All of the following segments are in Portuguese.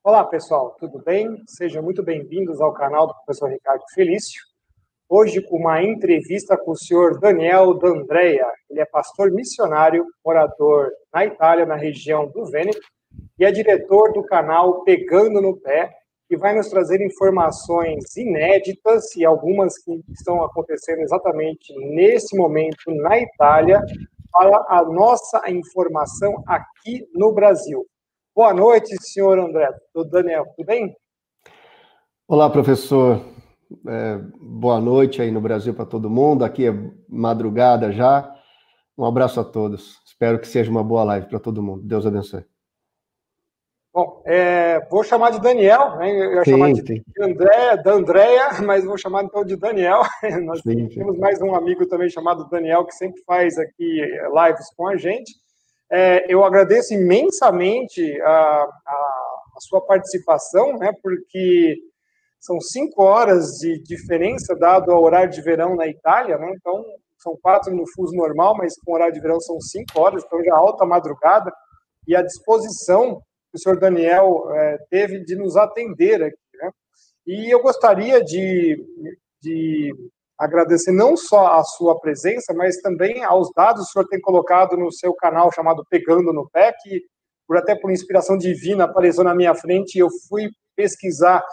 Olá, pessoal, tudo bem? Sejam muito bem-vindos ao canal do professor Ricardo Felício. Hoje, com uma entrevista com o senhor Daniel D'Andrea. Ele é pastor missionário, morador na Itália, na região do Vêneto, e é diretor do canal Pegando no Pé, que vai nos trazer informações inéditas e algumas que estão acontecendo exatamente nesse momento na Itália, para a nossa informação aqui no Brasil. Boa noite, senhor André, do Daniel, tudo bem? Olá, professor. Boa noite aí no Brasil para todo mundo. Aqui é madrugada já. Um abraço a todos. Espero que seja uma boa live para todo mundo. Deus abençoe. Bom, vou chamar de Daniel, né? Eu ia chamar de André, da Andréia, mas vou chamar então de Daniel. Nós temos mais um amigo também chamado Daniel, que sempre faz aqui lives com a gente. Eu agradeço imensamente a sua participação, né? Porque são 5 horas de diferença, dado ao horário de verão na Itália, né? Então, são 4 no fuso normal, mas com horário de verão são 5 horas, então já alta madrugada, e a disposição que o senhor Daniel teve de nos atender aqui, né? E eu gostaria de agradecer não só a sua presença, mas também aos dados que o senhor tem colocado no seu canal chamado Pegando no Pé, que até por inspiração divina apareceu na minha frente, e eu fui pesquisar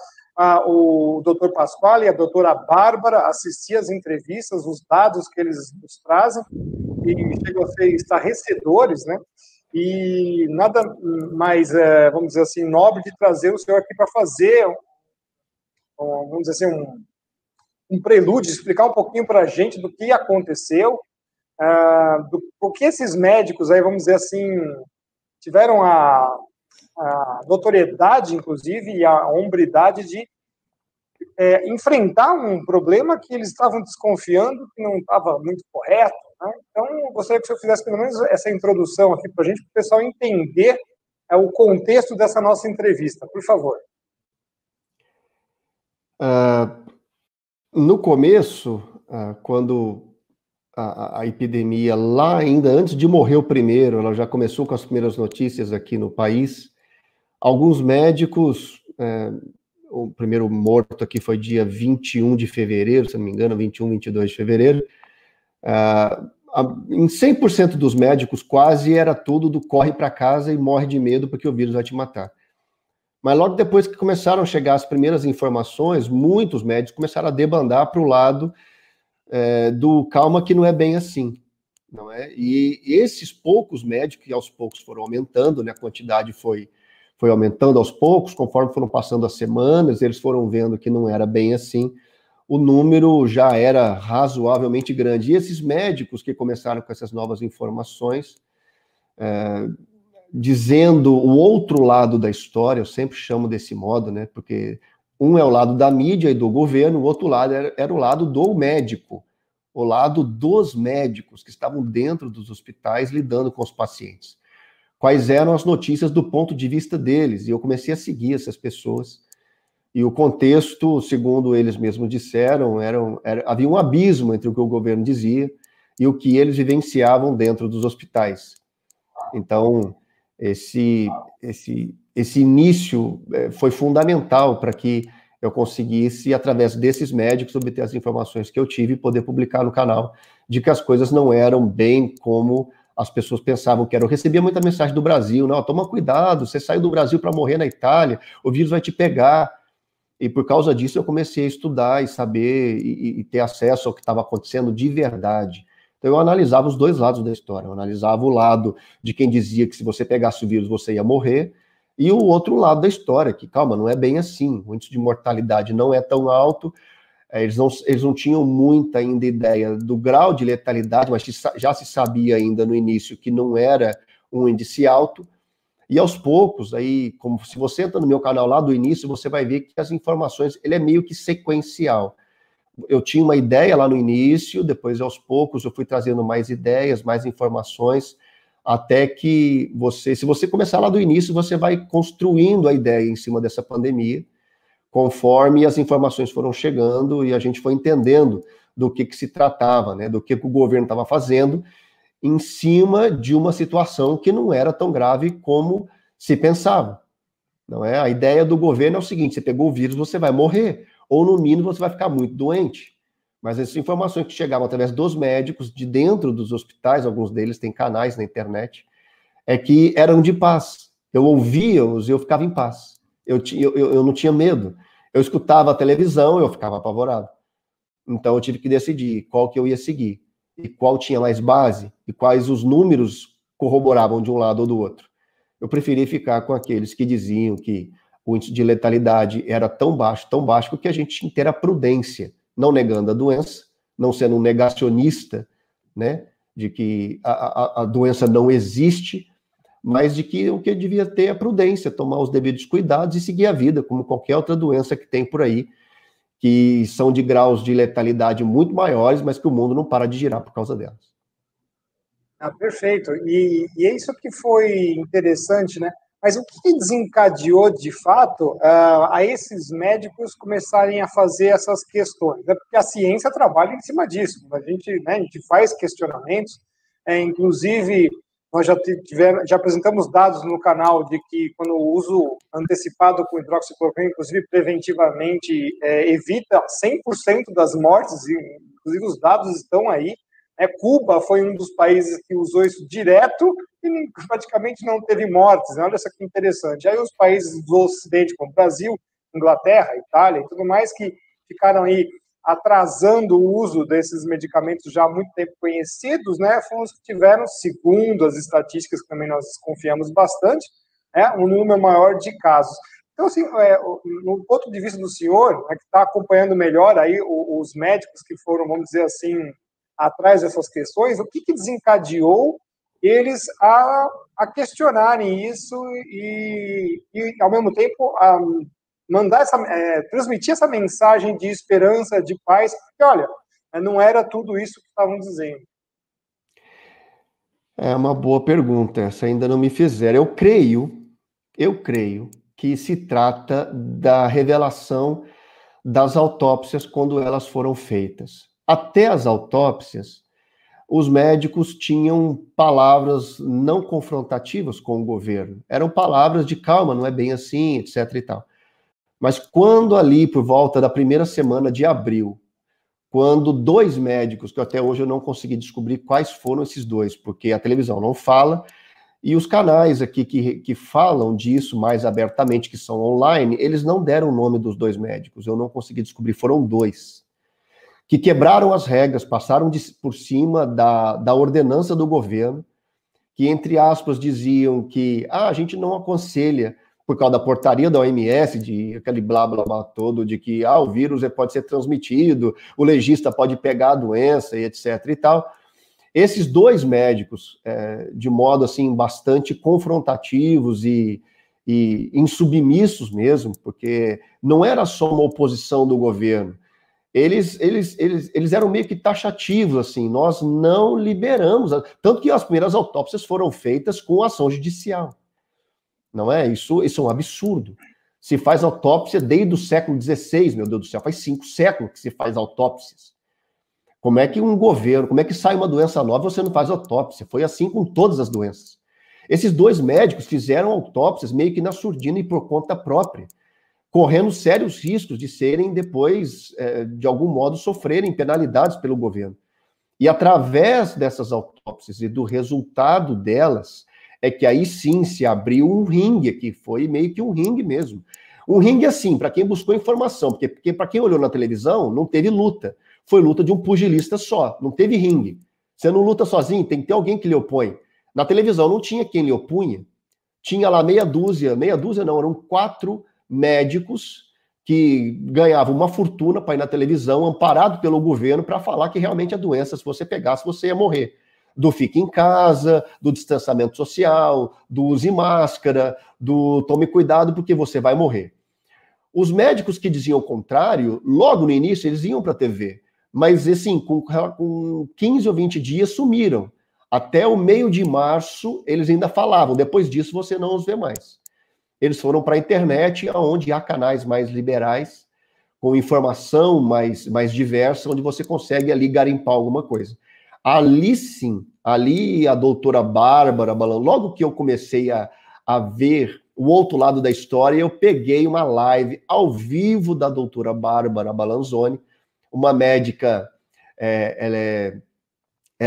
o Dr. Pasquale e a doutora Bárbara, assistir as entrevistas, os dados que eles nos trazem, e chegam a ser estarrecedores, né? E nada mais, vamos dizer assim, nobre de trazer o senhor aqui para fazer, vamos dizer assim, um prelúdio, explicar um pouquinho para a gente do que aconteceu, por que esses médicos aí, vamos dizer assim, tiveram a notoriedade, inclusive, e a hombridade de enfrentar um problema que eles estavam desconfiando que não estava muito correto, né? Então, eu gostaria que o senhor fizesse pelo menos essa introdução aqui para a gente, para o pessoal entender o contexto dessa nossa entrevista, por favor. No começo, quando a epidemia, lá ainda antes de morrer o primeiro, ela já começou com as primeiras notícias aqui no país, alguns médicos, o primeiro morto aqui foi dia 21 de fevereiro, se não me engano, 21, 22 de fevereiro, em 100% dos médicos quase era tudo do corre para casa e morre de medo porque o vírus vai te matar. Mas logo depois que começaram a chegar as primeiras informações, muitos médicos começaram a debandar para o lado do calma que não é bem assim, não é? E esses poucos médicos, que aos poucos foram aumentando, né, a quantidade foi aumentando aos poucos, conforme foram passando as semanas, eles foram vendo que não era bem assim, o número já era razoavelmente grande. E esses médicos que começaram com essas novas informações, dizendo o outro lado da história, eu sempre chamo desse modo, né? Porque um é o lado da mídia e do governo, o outro lado era o lado do médico, o lado dos médicos que estavam dentro dos hospitais lidando com os pacientes. Quais eram as notícias do ponto de vista deles? E eu comecei a seguir essas pessoas. E o contexto, segundo eles mesmos disseram, havia um abismo entre o que o governo dizia e o que eles vivenciavam dentro dos hospitais. Então, esse início foi fundamental para que eu conseguisse, através desses médicos, obter as informações que eu tive e poder publicar no canal, de que as coisas não eram bem como as pessoas pensavam que eram. Eu recebia muita mensagem do Brasil, não, toma cuidado, você saiu do Brasil para morrer na Itália, o vírus vai te pegar. E por causa disso eu comecei a estudar e saber e ter acesso ao que estava acontecendo de verdade. Então eu analisava os dois lados da história. Eu analisava o lado de quem dizia que se você pegasse o vírus você ia morrer, e o outro lado da história, que calma, não é bem assim. O índice de mortalidade não é tão alto, eles não tinham muita ainda ideia do grau de letalidade, mas já se sabia ainda no início que não era um índice alto. E aos poucos, aí, como se você entra no meu canal lá do início, você vai ver que as informações, ele é meio que sequencial. Eu tinha uma ideia lá no início, depois aos poucos eu fui trazendo mais ideias, mais informações, até que se você começar lá do início, você vai construindo a ideia em cima dessa pandemia, conforme as informações foram chegando e a gente foi entendendo do que se tratava, né, do que o governo estava fazendo, em cima de uma situação que não era tão grave como se pensava. Não é? A ideia do governo é o seguinte: você pegou o vírus, você vai morrer, ou no mínimo você vai ficar muito doente. Mas essas informações que chegavam através dos médicos, de dentro dos hospitais, alguns deles têm canais na internet, é que eram de paz. Eu ouvia-os e eu ficava em paz. Eu não tinha medo. Eu escutava a televisão, eu ficava apavorado. Então eu tive que decidir qual que eu ia seguir, e qual tinha mais base, e quais os números corroboravam de um lado ou do outro. Eu preferi ficar com aqueles que diziam que o índice de letalidade era tão baixo, que a gente tinha que ter a prudência, não negando a doença, não sendo um negacionista, né, de que a doença não existe, mas de que o que devia ter é a prudência, tomar os devidos cuidados e seguir a vida, como qualquer outra doença que tem por aí, que são de graus de letalidade muito maiores, mas que o mundo não para de girar por causa delas. Perfeito. E é isso que foi interessante, né? Mas o que desencadeou, de fato, a esses médicos começarem a fazer essas questões? É porque a ciência trabalha em cima disso. A gente faz questionamentos, inclusive, nós já apresentamos dados no canal de que, quando o uso antecipado com hidroxicloroquina, inclusive preventivamente, evita 100% das mortes, e, inclusive, os dados estão aí. Cuba foi um dos países que usou isso direto e praticamente não teve mortes. Olha só que interessante. Aí os países do Ocidente, como Brasil, Inglaterra, Itália e tudo mais, que ficaram aí atrasando o uso desses medicamentos já há muito tempo conhecidos, né, foram os que tiveram, segundo as estatísticas que também nós confiamos bastante, um número maior de casos. Então, assim, no ponto de vista do senhor, que está acompanhando melhor aí os médicos que foram, vamos dizer assim, atrás dessas questões, o que desencadeou eles a questionarem isso e, ao mesmo tempo, a mandar transmitir essa mensagem de esperança, de paz, porque, olha, não era tudo isso que estavam dizendo. É uma boa pergunta, essa ainda não me fizeram. Eu creio que se trata da revelação das autópsias quando elas foram feitas. Até as autópsias, os médicos tinham palavras não confrontativas com o governo. Eram palavras de calma, não é bem assim, etc. e tal. Mas quando ali, por volta da primeira semana de abril, quando 2 médicos, que até hoje eu não consegui descobrir quais foram esses 2, porque a televisão não fala, e os canais aqui que falam disso mais abertamente, que são online, eles não deram o nome dos 2 médicos, eu não consegui descobrir, foram 2. Que quebraram as regras, passaram por cima da ordenança do governo, que, entre aspas, diziam que a gente não aconselha, por causa da portaria da OMS, de aquele blá, blá, blá todo, de que o vírus pode ser transmitido, o legista pode pegar a doença, e etc. e tal. Esses 2 médicos, de modo assim, bastante confrontativos e insubmissos mesmo, porque não era só uma oposição do governo, eles eram meio que taxativos, assim, nós não liberamos, tanto que as primeiras autópsias foram feitas com ação judicial, não é? Isso é um absurdo. Se faz autópsia desde o século XVI, meu Deus do céu, faz 5 séculos que se faz autópsias. Como é que um governo, como é que sai uma doença nova e você não faz autópsia? Foi assim com todas as doenças. Esses 2 médicos fizeram autópsias meio que na surdina e por conta própria, correndo sérios riscos de serem depois, de algum modo, sofrerem penalidades pelo governo. E através dessas autópsias e do resultado delas, é que aí sim se abriu um ringue, que foi meio que um ringue mesmo. Um ringue assim, para quem buscou informação, porque para quem olhou na televisão, não teve luta. Foi luta de um pugilista só, não teve ringue. Você não luta sozinho, tem que ter alguém que lhe opõe. Na televisão não tinha quem lhe opunha. Tinha lá meia dúzia não, eram 4 médicos que ganhavam uma fortuna para ir na televisão, amparado pelo governo, para falar que realmente a doença, se você pegasse, você ia morrer. Do fique em casa, do distanciamento social, do use máscara, do tome cuidado porque você vai morrer. Os médicos que diziam o contrário, logo no início, eles iam para a TV, mas assim, com 15 ou 20 dias sumiram. Até o meio de março, eles ainda falavam, depois disso você não os vê mais. Eles foram para a internet, onde há canais mais liberais, com informação mais diversa, onde você consegue ali garimpar alguma coisa. Ali sim, ali a doutora Bárbara Balan, logo que eu comecei a ver o outro lado da história, eu peguei uma live ao vivo da doutora Bárbara Balanzoni, uma médica, ela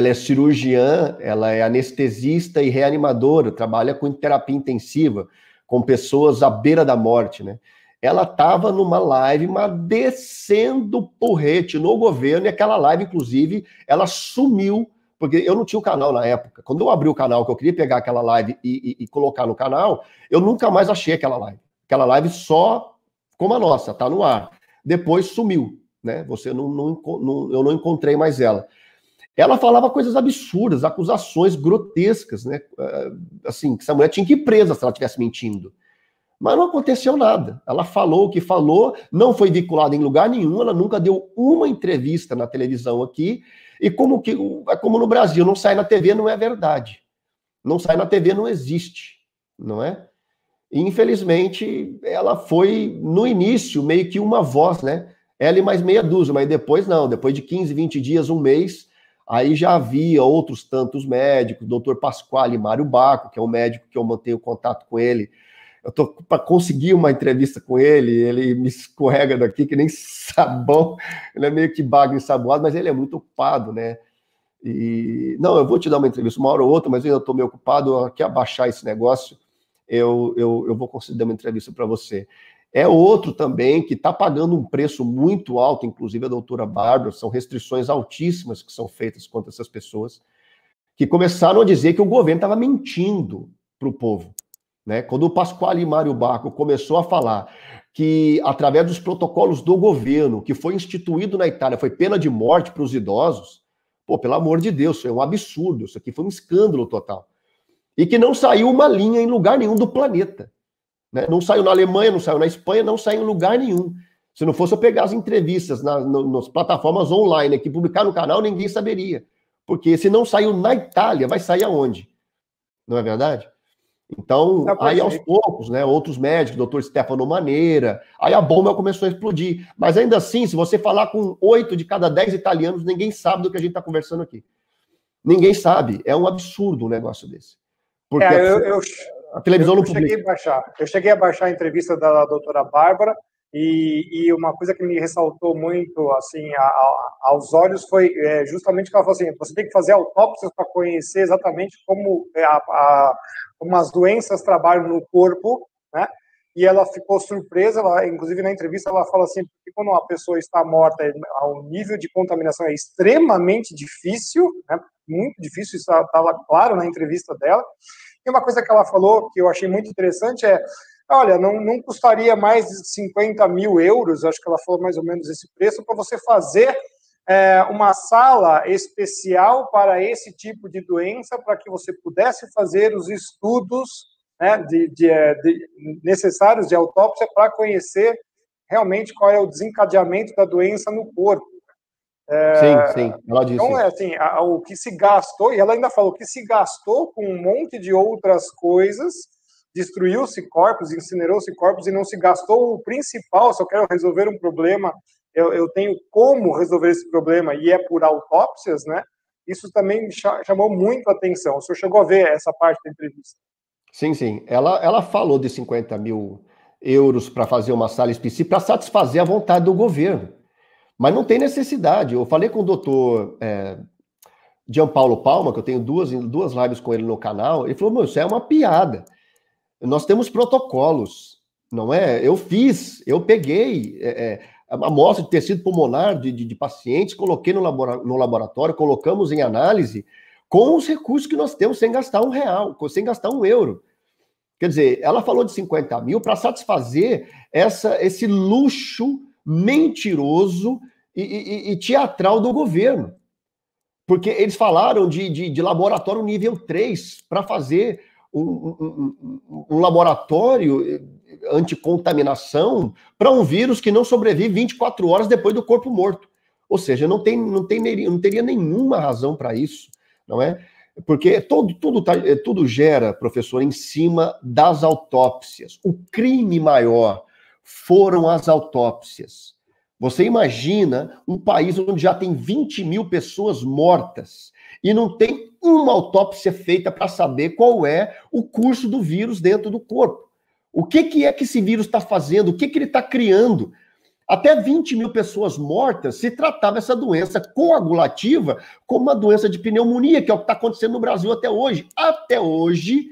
é cirurgiã, ela é anestesista e reanimadora, trabalha com terapia intensiva, com pessoas à beira da morte, né? Ela estava numa live, mas descendo porrete no governo, e aquela live, inclusive, ela sumiu, porque eu não tinha o canal na época. Quando eu abri o canal, que eu queria pegar aquela live e colocar no canal, eu nunca mais achei aquela live. Aquela live só como a nossa, tá no ar. Depois sumiu, né? Eu não encontrei mais ela. Ela falava coisas absurdas, acusações grotescas, né? Assim, que essa mulher tinha que ir presa se ela estivesse mentindo. Mas não aconteceu nada. Ela falou o que falou, não foi vinculada em lugar nenhum, ela nunca deu uma entrevista na televisão aqui, e como no Brasil, não sai na TV não é verdade. Não sai na TV não existe, não é? E, infelizmente, ela foi, no início, meio que uma voz, né? Ela e mais meia dúzia, mas depois não, depois de 15, 20 dias, um mês, aí já havia outros tantos médicos, doutor Pasquale Mário Baco, que é um médico que eu mantenho contato com ele. Eu tô para conseguir uma entrevista com ele, ele me escorrega daqui que nem sabão, ele é meio que bagre ensaboado, mas ele é muito ocupado, né? E não, eu vou te dar uma entrevista uma hora ou outra, mas eu ainda estou meio ocupado, aqui abaixar esse negócio, eu vou conseguir dar uma entrevista para você. É outro também que está pagando um preço muito alto, inclusive a doutora Bárbara, são restrições altíssimas que são feitas contra essas pessoas, que começaram a dizer que o governo estava mentindo para o povo. Né? Quando o Pasquale Mário Baco começou a falar que, através dos protocolos do governo, que foi instituído na Itália, foi pena de morte para os idosos, pô, pelo amor de Deus, isso é um absurdo, isso aqui foi um escândalo total. E que não saiu uma linha em lugar nenhum do planeta. Né? Não saiu na Alemanha, não saiu na Espanha, não saiu em lugar nenhum. Se não fosse eu pegar as entrevistas nas plataformas online aqui, publicar no canal, ninguém saberia. Porque se não saiu na Itália, vai sair aonde? Não é verdade? Então, aí aos poucos, né, outros médicos, doutor Stefano Maneira, aí a bomba começou a explodir. Mas ainda assim, se você falar com 8 de cada 10 italianos, ninguém sabe do que a gente está conversando aqui. Ninguém sabe. É um absurdo um negócio desse. Porque a televisão não publica. Eu cheguei a baixar a entrevista da doutora Bárbara, e uma coisa que me ressaltou muito assim aos olhos foi justamente que ela falou assim: você tem que fazer autópsias para conhecer exatamente como como as doenças trabalham no corpo, né? E ela ficou surpresa, inclusive na entrevista ela fala assim, que quando uma pessoa está morta, o nível de contaminação é extremamente difícil, né? Muito difícil, isso estava claro na entrevista dela. E uma coisa que ela falou que eu achei muito interessante olha, não custaria mais de 50 mil euros, acho que ela falou mais ou menos esse preço, para você fazer uma sala especial para esse tipo de doença, para que você pudesse fazer os estudos, né, necessários de autópsia para conhecer realmente qual é o desencadeamento da doença no corpo. Sim, ela disse. Então, assim, o que se gastou, e ela ainda falou que se gastou com um monte de outras coisas, destruiu-se corpos, incinerou-se corpos, e não se gastou o principal. Se eu quero resolver um problema, eu tenho como resolver esse problema, e é por autópsias, né? Isso também me chamou muito a atenção. O senhor chegou a ver essa parte da entrevista? Sim. Ela falou de 50 mil euros para fazer uma sala específica para satisfazer a vontade do governo. Mas não tem necessidade. Eu falei com o doutor Gianpaolo Palma, que eu tenho duas lives com ele no canal, ele falou: isso é uma piada. Nós temos protocolos, não é? Eu peguei a amostra de tecido pulmonar de pacientes, coloquei no laboratório, colocamos em análise com os recursos que nós temos, sem gastar R$1, sem gastar €1. Quer dizer, ela falou de 50 mil para satisfazer esse luxo mentiroso e teatral do governo. Porque eles falaram de laboratório nível 3 para fazer um laboratório anticontaminação para um vírus que não sobrevive 24 horas depois do corpo morto. Ou seja, não teria nenhuma razão para isso, não é? Porque tudo gera, professor, em cima das autópsias. O crime maior foram as autópsias. Você imagina um país onde já tem 20 mil pessoas mortas e não tem uma autópsia feita para saber qual é o curso do vírus dentro do corpo. O que é que esse vírus está fazendo? O que ele está criando? Até 20 mil pessoas mortas se tratava essa doença coagulativa como uma doença de pneumonia, que é o que está acontecendo no Brasil até hoje. Até hoje,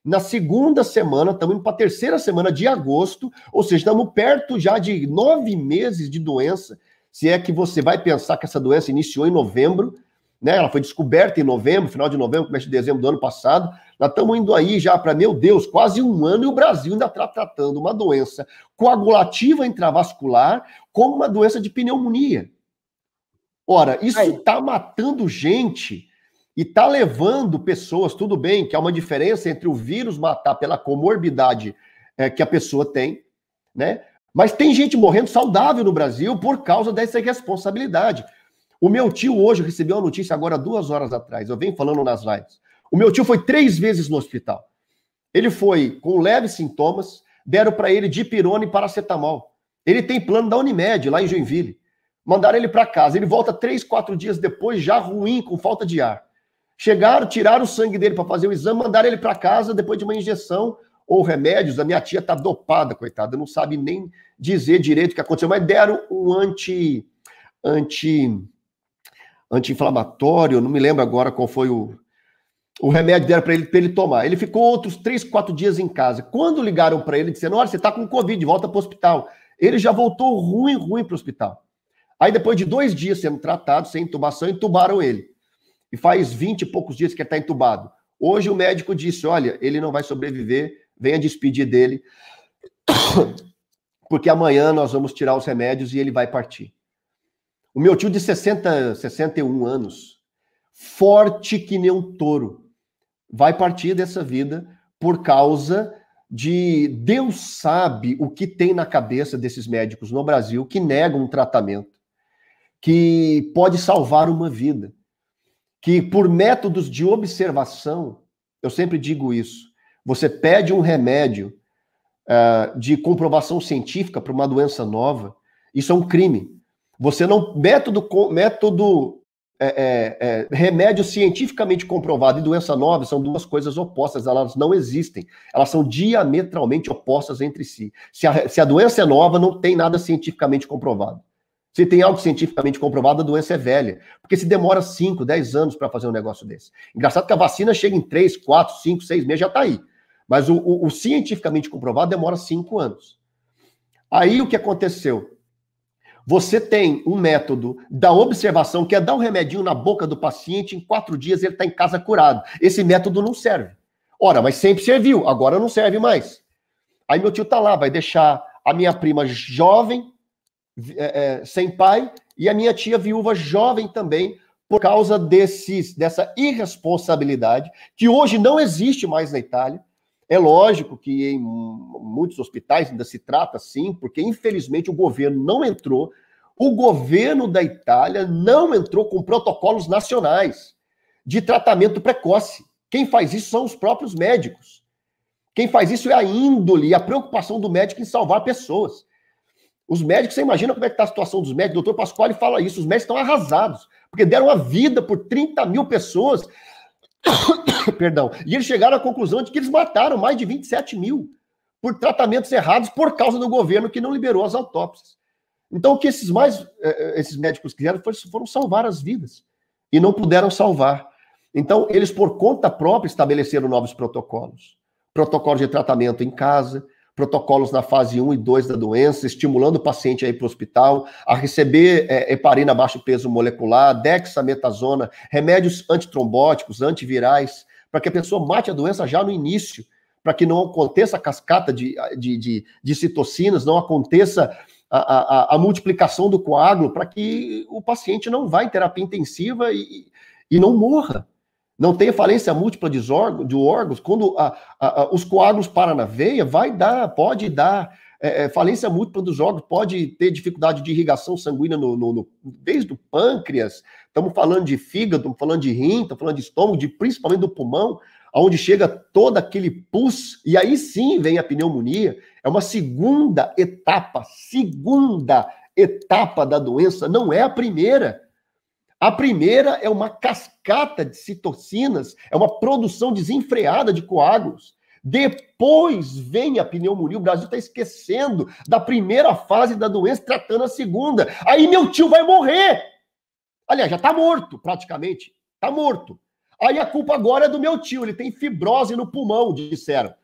na segunda semana, estamos indo para a terceira semana de agosto, ou seja, estamos perto já de 9 meses de doença, se é que você vai pensar que essa doença iniciou em novembro, né? Ela foi descoberta em novembro, final de novembro, começo de dezembro do ano passado. Nós estamos indo aí já para, meu Deus, quase um ano, e o Brasil ainda está tratando uma doença coagulativa intravascular como uma doença de pneumonia. Ora, isso está matando gente e está levando pessoas, tudo bem, que há uma diferença entre o vírus matar pela comorbidade que a pessoa tem, né? Mas tem gente morrendo saudável no Brasil por causa dessa irresponsabilidade. O meu tio hoje recebeu uma notícia agora 2 horas atrás, eu venho falando nas lives. O meu tio foi 3 vezes no hospital. Ele foi com leves sintomas, deram para ele dipirona e paracetamol. Ele tem plano da Unimed, lá em Joinville. Mandaram ele para casa. Ele volta 3, 4 dias depois, já ruim, com falta de ar. Chegaram, tiraram o sangue dele para fazer o exame, mandaram ele para casa depois de uma injeção ou remédios. A minha tia está dopada, coitada, não sabe nem dizer direito o que aconteceu, mas deram um anti-inflamatório, não me lembro agora qual foi o remédio, deram para ele tomar. Ele ficou outros 3, 4 dias em casa. Quando ligaram para ele, dizendo, olha, você está com Covid, volta para o hospital. Ele já voltou ruim para o hospital. Aí depois de 2 dias sendo tratado, sem intubação, intubaram ele. E faz 20 e poucos dias que ele está entubado. Hoje o médico disse, olha, ele não vai sobreviver, venha despedir dele, porque amanhã nós vamos tirar os remédios e ele vai partir. O meu tio de 61 anos, forte que nem um touro, vai partir dessa vida por causa de Deus sabe o que tem na cabeça desses médicos no Brasil que negam um tratamento que pode salvar uma vida, que por métodos de observação, eu sempre digo isso, você pede um remédio de comprovação científica para uma doença nova, isso é um crime. Você não... remédio cientificamente comprovado e doença nova são 2 coisas opostas, elas não existem. Elas são diametralmente opostas entre si. Se a doença é nova, não tem nada cientificamente comprovado. Se tem algo cientificamente comprovado, a doença é velha. Porque se demora 5, 10 anos para fazer um negócio desse. Engraçado que a vacina chega em 3, 4, 5, 6 meses, já está aí. Mas o cientificamente comprovado demora 5 anos. Aí o que aconteceu? Você tem um método da observação, que é dar um remedinho na boca do paciente, em 4 dias ele está em casa curado. Esse método não serve. Ora, mas sempre serviu, agora não serve mais. Aí meu tio está lá, vai deixar a minha prima jovem, sem pai, e a minha tia viúva jovem também, por causa dessa irresponsabilidade, que hoje não existe mais na Itália. É lógico que em muitos hospitais ainda se trata assim, porque infelizmente o governo não entrou, o governo da Itália não entrou com protocolos nacionais de tratamento precoce. Quem faz isso são os próprios médicos. Quem faz isso é a índole e a preocupação do médico em salvar pessoas. Os médicos, você imagina como é que está a situação dos médicos? O doutor Pasquale fala isso, os médicos estão arrasados, porque deram a vida por 30 mil pessoas, perdão, e eles chegaram à conclusão de que eles mataram mais de 27 mil por tratamentos errados por causa do governo que não liberou as autópsias. Então, o que esses médicos quiseram foram salvar as vidas, e não puderam salvar. Então, eles, por conta própria, estabeleceram novos protocolos. Protocolos de tratamento em casa, protocolos na fase 1 e 2 da doença, estimulando o paciente a ir para o hospital, a receber heparina baixo peso molecular, dexametasona, remédios antitrombóticos, antivirais, para que a pessoa mate a doença já no início, para que não aconteça a cascata de citocinas, não aconteça a multiplicação do coágulo, para que o paciente não vá em terapia intensiva e não morra. Não tenha falência múltipla de órgãos, quando os coágulos param na veia, pode dar falência múltipla dos órgãos, pode ter dificuldade de irrigação sanguínea desde o pâncreas, estamos falando de fígado, estamos falando de rim, estamos falando de estômago, principalmente do pulmão, onde chega todo aquele pus, e aí sim vem a pneumonia, é uma segunda etapa da doença, não é a primeira. A primeira é uma cascata de citocinas, é uma produção desenfreada de coágulos. Depois vem a pneumonia. O Brasil está esquecendo da primeira fase da doença, tratando a segunda. Aí meu tio vai morrer. Aliás, já está morto, praticamente. Está morto. Aí a culpa agora é do meu tio. Ele tem fibrose no pulmão, disseram.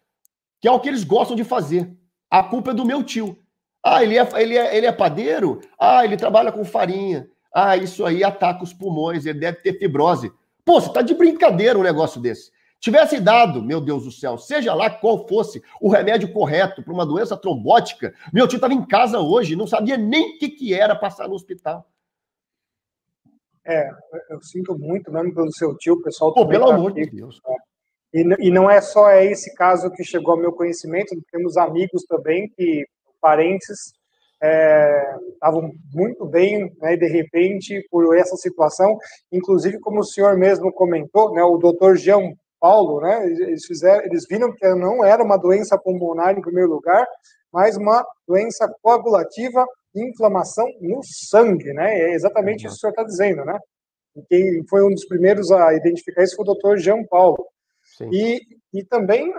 Que é o que eles gostam de fazer. A culpa é do meu tio. Ah, ele é padeiro? Ah, ele trabalha com farinha. Ah, isso aí ataca os pulmões, ele deve ter fibrose. Pô, você tá de brincadeira um negócio desse. Tivesse dado, meu Deus do céu, seja lá qual fosse o remédio correto para uma doença trombótica, meu tio estava em casa hoje, não sabia nem o que era passar no hospital. Eu sinto muito mesmo pelo seu tio, o pessoal... Pô, pelo amor de Deus. E não é só esse caso que chegou ao meu conhecimento, temos amigos também, parentes, estavam muito bem, né, e de repente, por essa situação, inclusive como o senhor mesmo comentou, né, o doutor Jean Paulo, né, eles viram que não era uma doença pulmonar em primeiro lugar, mas uma doença coagulativa de inflamação no sangue, né, é exatamente isso que o senhor está dizendo, né, e quem foi um dos primeiros a identificar isso foi o doutor Jean Paulo. E também,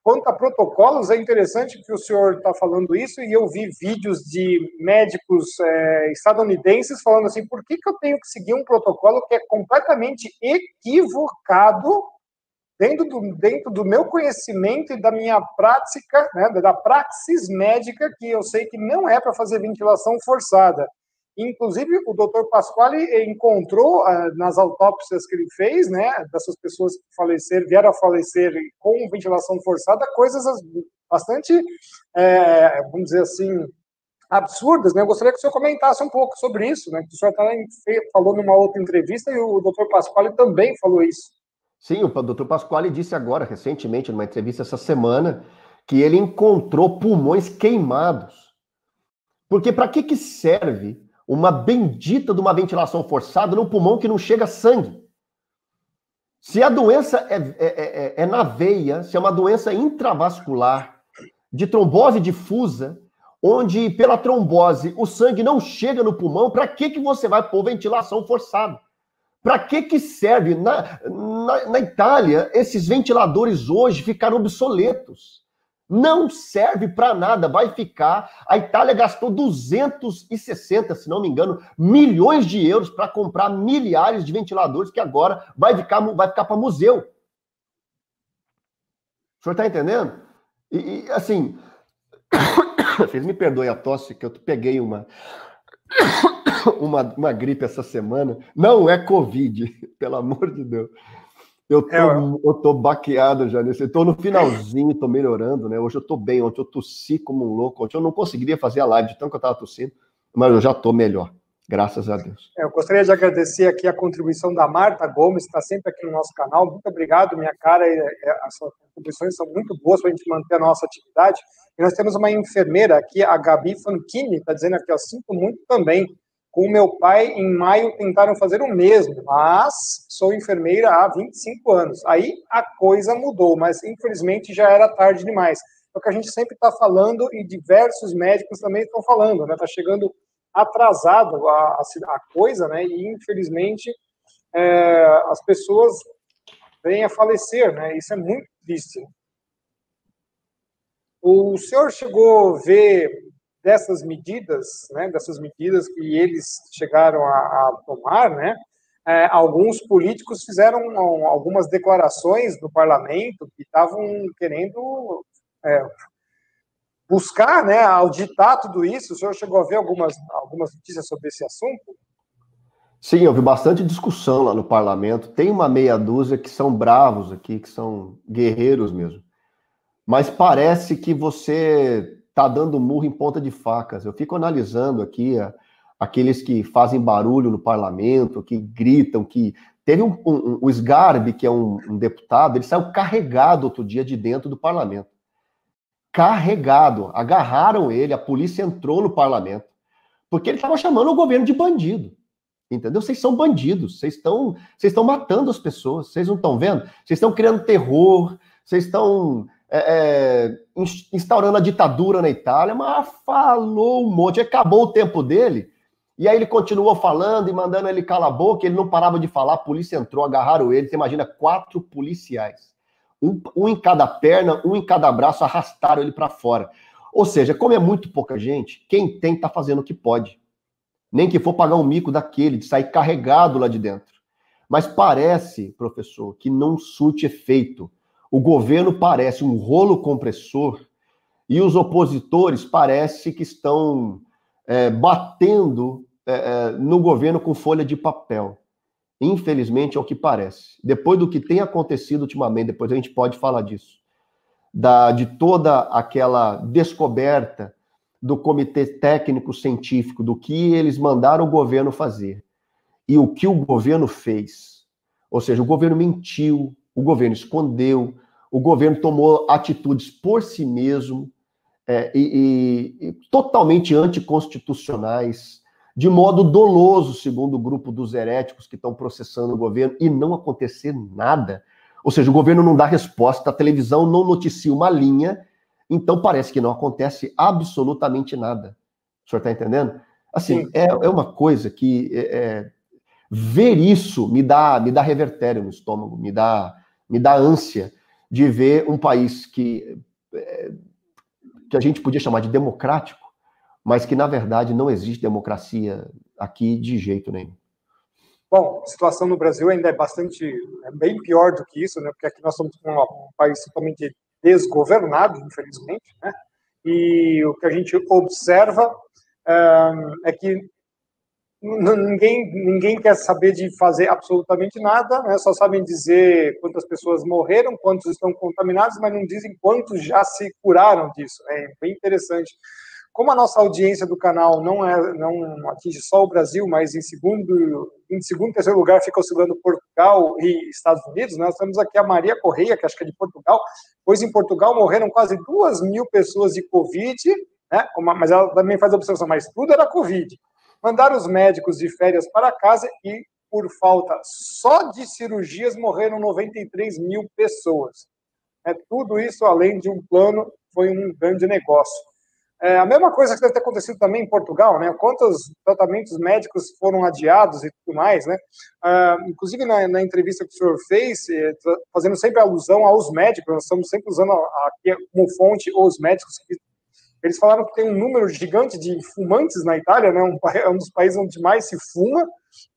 quanto a protocolos, é interessante que o senhor está falando isso, e eu vi vídeos de médicos estadunidenses falando assim, por que eu tenho que seguir um protocolo que é completamente equivocado dentro do meu conhecimento e da minha prática, né, da praxis médica, que eu sei que não é para fazer ventilação forçada. Inclusive, o doutor Pasquale encontrou, nas autópsias que ele fez, né, dessas pessoas que vieram a falecer com ventilação forçada, coisas bastante, vamos dizer assim, absurdas, né? Eu gostaria que o senhor comentasse um pouco sobre isso, né? O senhor falou numa outra entrevista e o doutor Pasquale também falou isso. Sim, o doutor Pasquale disse agora, recentemente, numa entrevista essa semana, que ele encontrou pulmões queimados. Porque para que serve uma bendita de uma ventilação forçada num pulmão que não chega sangue? Se a doença é na veia, se é uma doença intravascular, de trombose difusa, onde pela trombose o sangue não chega no pulmão, para que você vai pôr ventilação forçada? Para que serve? Na Itália, esses ventiladores hoje ficaram obsoletos. Não serve para nada, vai ficar... A Itália gastou 260, se não me engano, milhões de euros para comprar milhares de ventiladores que agora vai ficar para museu. O senhor está entendendo? E assim, vocês me perdoem a tosse, que eu peguei uma gripe essa semana. Não é Covid, pelo amor de Deus. Eu tô baqueado já nesse. Eu tô no finalzinho, tô melhorando, né? Hoje eu tô bem. Ontem eu tossi como um louco. Ontem eu não conseguiria fazer a live de tanto que eu tava tossindo, mas eu já tô melhor. Graças a Deus. Eu gostaria de agradecer aqui a contribuição da Marta Gomes, que está sempre aqui no nosso canal. Muito obrigado, minha cara. As suas contribuições são muito boas para a gente manter a nossa atividade. E nós temos uma enfermeira aqui, a Gabi Fanchini, está dizendo aqui, ó, sinto muito também. Com o meu pai, em maio, tentaram fazer o mesmo, mas sou enfermeira há 25 anos. Aí a coisa mudou, mas infelizmente já era tarde demais. É o que a gente sempre está falando e diversos médicos também estão falando, né? Está chegando atrasado a coisa, né? E infelizmente as pessoas vêm a falecer, né? Isso é muito triste. O senhor chegou a ver dessas medidas, né, que eles chegaram a tomar, né, alguns políticos fizeram algumas declarações no parlamento que estavam querendo buscar, né, auditar tudo isso. O senhor chegou a ver algumas notícias sobre esse assunto? Sim, houve bastante discussão lá no parlamento. Tem uma meia dúzia que são bravos aqui, que são guerreiros mesmo. Mas parece que você está dando murro em ponta de facas. Eu fico analisando aqui aqueles que fazem barulho no parlamento, que gritam, que... Teve o Sgarbi, que é um deputado, ele saiu carregado outro dia de dentro do parlamento. Carregado. Agarraram ele, a polícia entrou no parlamento, porque ele estava chamando o governo de bandido. Entendeu? Vocês são bandidos, vocês estão matando as pessoas, vocês não estão vendo? Vocês estão criando terror, vocês estão... instaurando a ditadura na Itália, mas falou um monte, acabou o tempo dele, e aí ele continuou falando e mandando ele calar a boca, ele não parava de falar, a polícia entrou, agarraram ele, você imagina, 4 policiais, Um em cada perna, um em cada braço, arrastaram ele para fora. Ou seja, como é muito pouca gente, quem tem está fazendo o que pode. Nem que for pagar um mico daquele, de sair carregado lá de dentro. Mas parece, professor, que não surte efeito. O governo parece um rolo compressor e os opositores parece que estão batendo no governo com folha de papel. Infelizmente é o que parece. Depois do que tem acontecido ultimamente, depois a gente pode falar disso, de toda aquela descoberta do Comitê Técnico Científico, do que eles mandaram o governo fazer e o que o governo fez. Ou seja, o governo mentiu, o governo escondeu, o governo tomou atitudes por si mesmo e totalmente anticonstitucionais, de modo doloso, segundo o grupo dos heréticos que estão processando o governo, e não acontecer nada. Ou seja, o governo não dá resposta, a televisão não noticia uma linha, então parece que não acontece absolutamente nada. O senhor está entendendo? Assim, é uma coisa que ver isso me dá revertério no estômago, me dá ânsia de ver um país que a gente podia chamar de democrático, mas que, na verdade, não existe democracia aqui de jeito nenhum. Bom, a situação no Brasil ainda é bem pior do que isso, né? Porque aqui nós somos um país totalmente desgovernado, infelizmente, né? E o que a gente observa é que ninguém quer saber de fazer absolutamente nada, né? Só sabem dizer quantas pessoas morreram, quantos estão contaminados, mas não dizem quantos já se curaram disso. É bem interessante. Como a nossa audiência do canal não atinge só o Brasil, mas em segundo e terceiro lugar fica oscilando Portugal e Estados Unidos, nós temos aqui a Maria Correia, que acho que é de Portugal, pois em Portugal morreram quase 2.000 pessoas de Covid, né? Mas ela também faz a observação, mas tudo era Covid. Mandaram os médicos de férias para casa e, por falta só de cirurgias, morreram 93.000 pessoas. Tudo isso, além de um plano, foi um grande negócio. A mesma coisa que deve ter acontecido também em Portugal, né? Quantos tratamentos médicos foram adiados e tudo mais, né? Inclusive, na entrevista que o senhor fez, fazendo sempre alusão aos médicos, nós estamos sempre usando aqui como fonte os médicos, eles falaram que tem um número gigante de fumantes na Itália, né? É um dos países onde mais se fuma,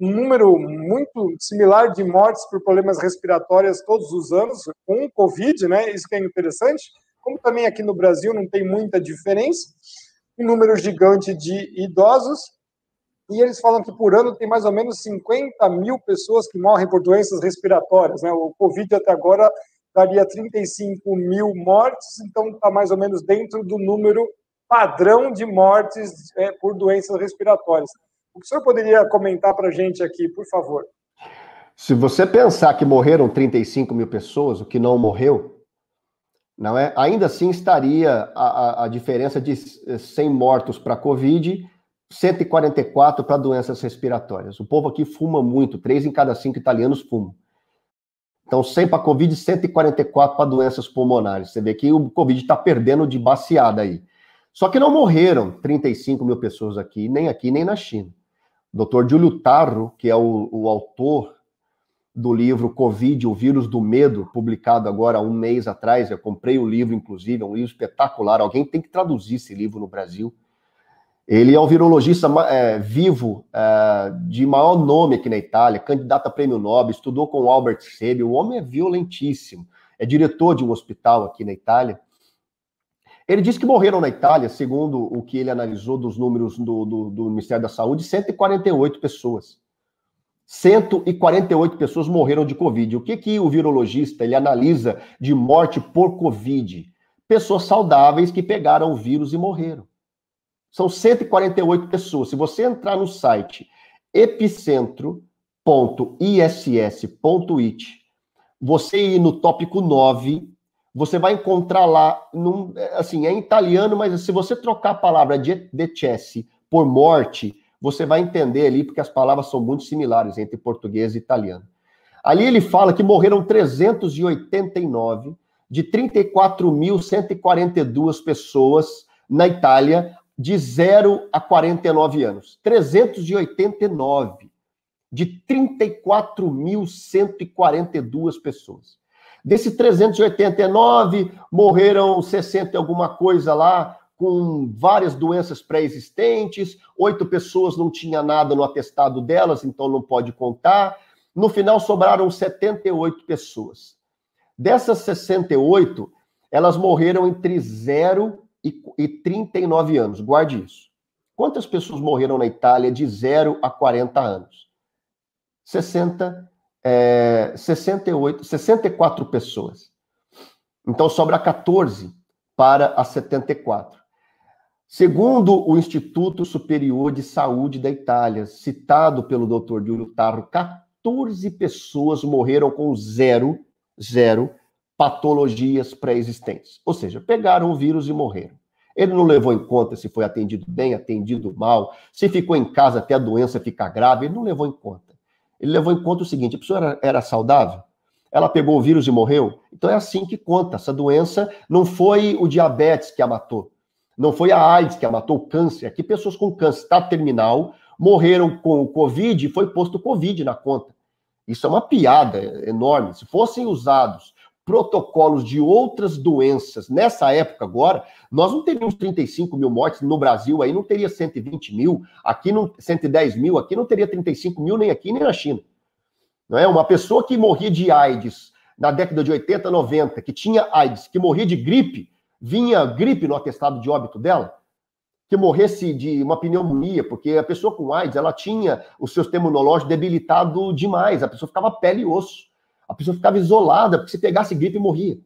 um número muito similar de mortes por problemas respiratórios todos os anos, com o Covid, né? Isso que é interessante. Como também aqui no Brasil não tem muita diferença, um número gigante de idosos, e eles falam que por ano tem mais ou menos 50.000 pessoas que morrem por doenças respiratórias, né? O Covid até agora daria 35.000 mortes, então está mais ou menos dentro do número padrão de mortes por doenças respiratórias. O que o senhor poderia comentar para a gente aqui, por favor? Se você pensar que morreram 35.000 pessoas, o que não morreu, não é? Ainda assim estaria a diferença de 100 mortos para Covid, 144 para doenças respiratórias. O povo aqui fuma muito, 3 em cada 5 italianos fumam. Então, 100 para Covid, 144 para doenças pulmonares. Você vê que o Covid está perdendo de baseada aí. Só que não morreram 35.000 pessoas aqui nem na China. O Dr. Giulio Tarro, que é o autor do livro Covid, o vírus do medo, publicado agora há um mês atrás. Eu comprei o livro, inclusive, é um livro espetacular. Alguém tem que traduzir esse livro no Brasil. Ele é um virologista vivo, de maior nome aqui na Itália, candidato a prêmio Nobel, estudou com o Albert Sebi. O homem é violentíssimo, é diretor de um hospital aqui na Itália. Ele disse que morreram na Itália, segundo o que ele analisou dos números do Ministério da Saúde, 148 pessoas. 148 pessoas morreram de Covid. O que o virologista ele analisa de morte por Covid? Pessoas saudáveis que pegaram o vírus e morreram. São 148 pessoas. Se você entrar no site epicentro.iss.it, você ir no tópico 9, você vai encontrar lá, assim, é em italiano, mas se você trocar a palavra decessi por morte, você vai entender ali, porque as palavras são muito similares entre português e italiano. Ali ele fala que morreram 389 de 34.142 pessoas na Itália de 0 a 49 anos. 389 de 34.142 pessoas. Desses 389, morreram 60 e alguma coisa lá, com várias doenças pré-existentes, 8 pessoas não tinha nada no atestado delas, então não pode contar. No final, sobraram 78 pessoas. Dessas 68, elas morreram entre 0 e 39 anos. Guarde isso. Quantas pessoas morreram na Itália de 0 a 40 anos? 64 pessoas. Então, sobra 14 para as 74. Segundo o Instituto Superior de Saúde da Itália, citado pelo Dr. Giulio Tarro, 14 pessoas morreram com zero patologias pré-existentes. Ou seja, pegaram o vírus e morreram. Ele não levou em conta se foi atendido bem, atendido mal, se ficou em casa até a doença ficar grave, ele não levou em conta. Ele levou em conta o seguinte: a pessoa era saudável, ela pegou o vírus e morreu, então é assim que conta. Essa doença não foi o diabetes que a matou, não foi a AIDS que a matou, o câncer. Aqui pessoas com câncer estado terminal morreram com o Covid e foi posto o Covid na conta. Isso é uma piada enorme. Se fossem usados protocolos de outras doenças nessa época agora, nós não teríamos 35 mil mortes no Brasil, aí não teria 120 mil, aqui não, 110 mil, aqui não teria 35 mil nem aqui nem na China. Não é? Uma pessoa que morria de AIDS na década de 80, 90, que tinha AIDS, que morria de gripe, vinha gripe no atestado de óbito dela, que morresse de uma pneumonia, porque a pessoa com AIDS, ela tinha o seu sistema imunológico debilitado demais, a pessoa ficava pele e osso, a pessoa ficava isolada, porque se pegasse gripe, morria.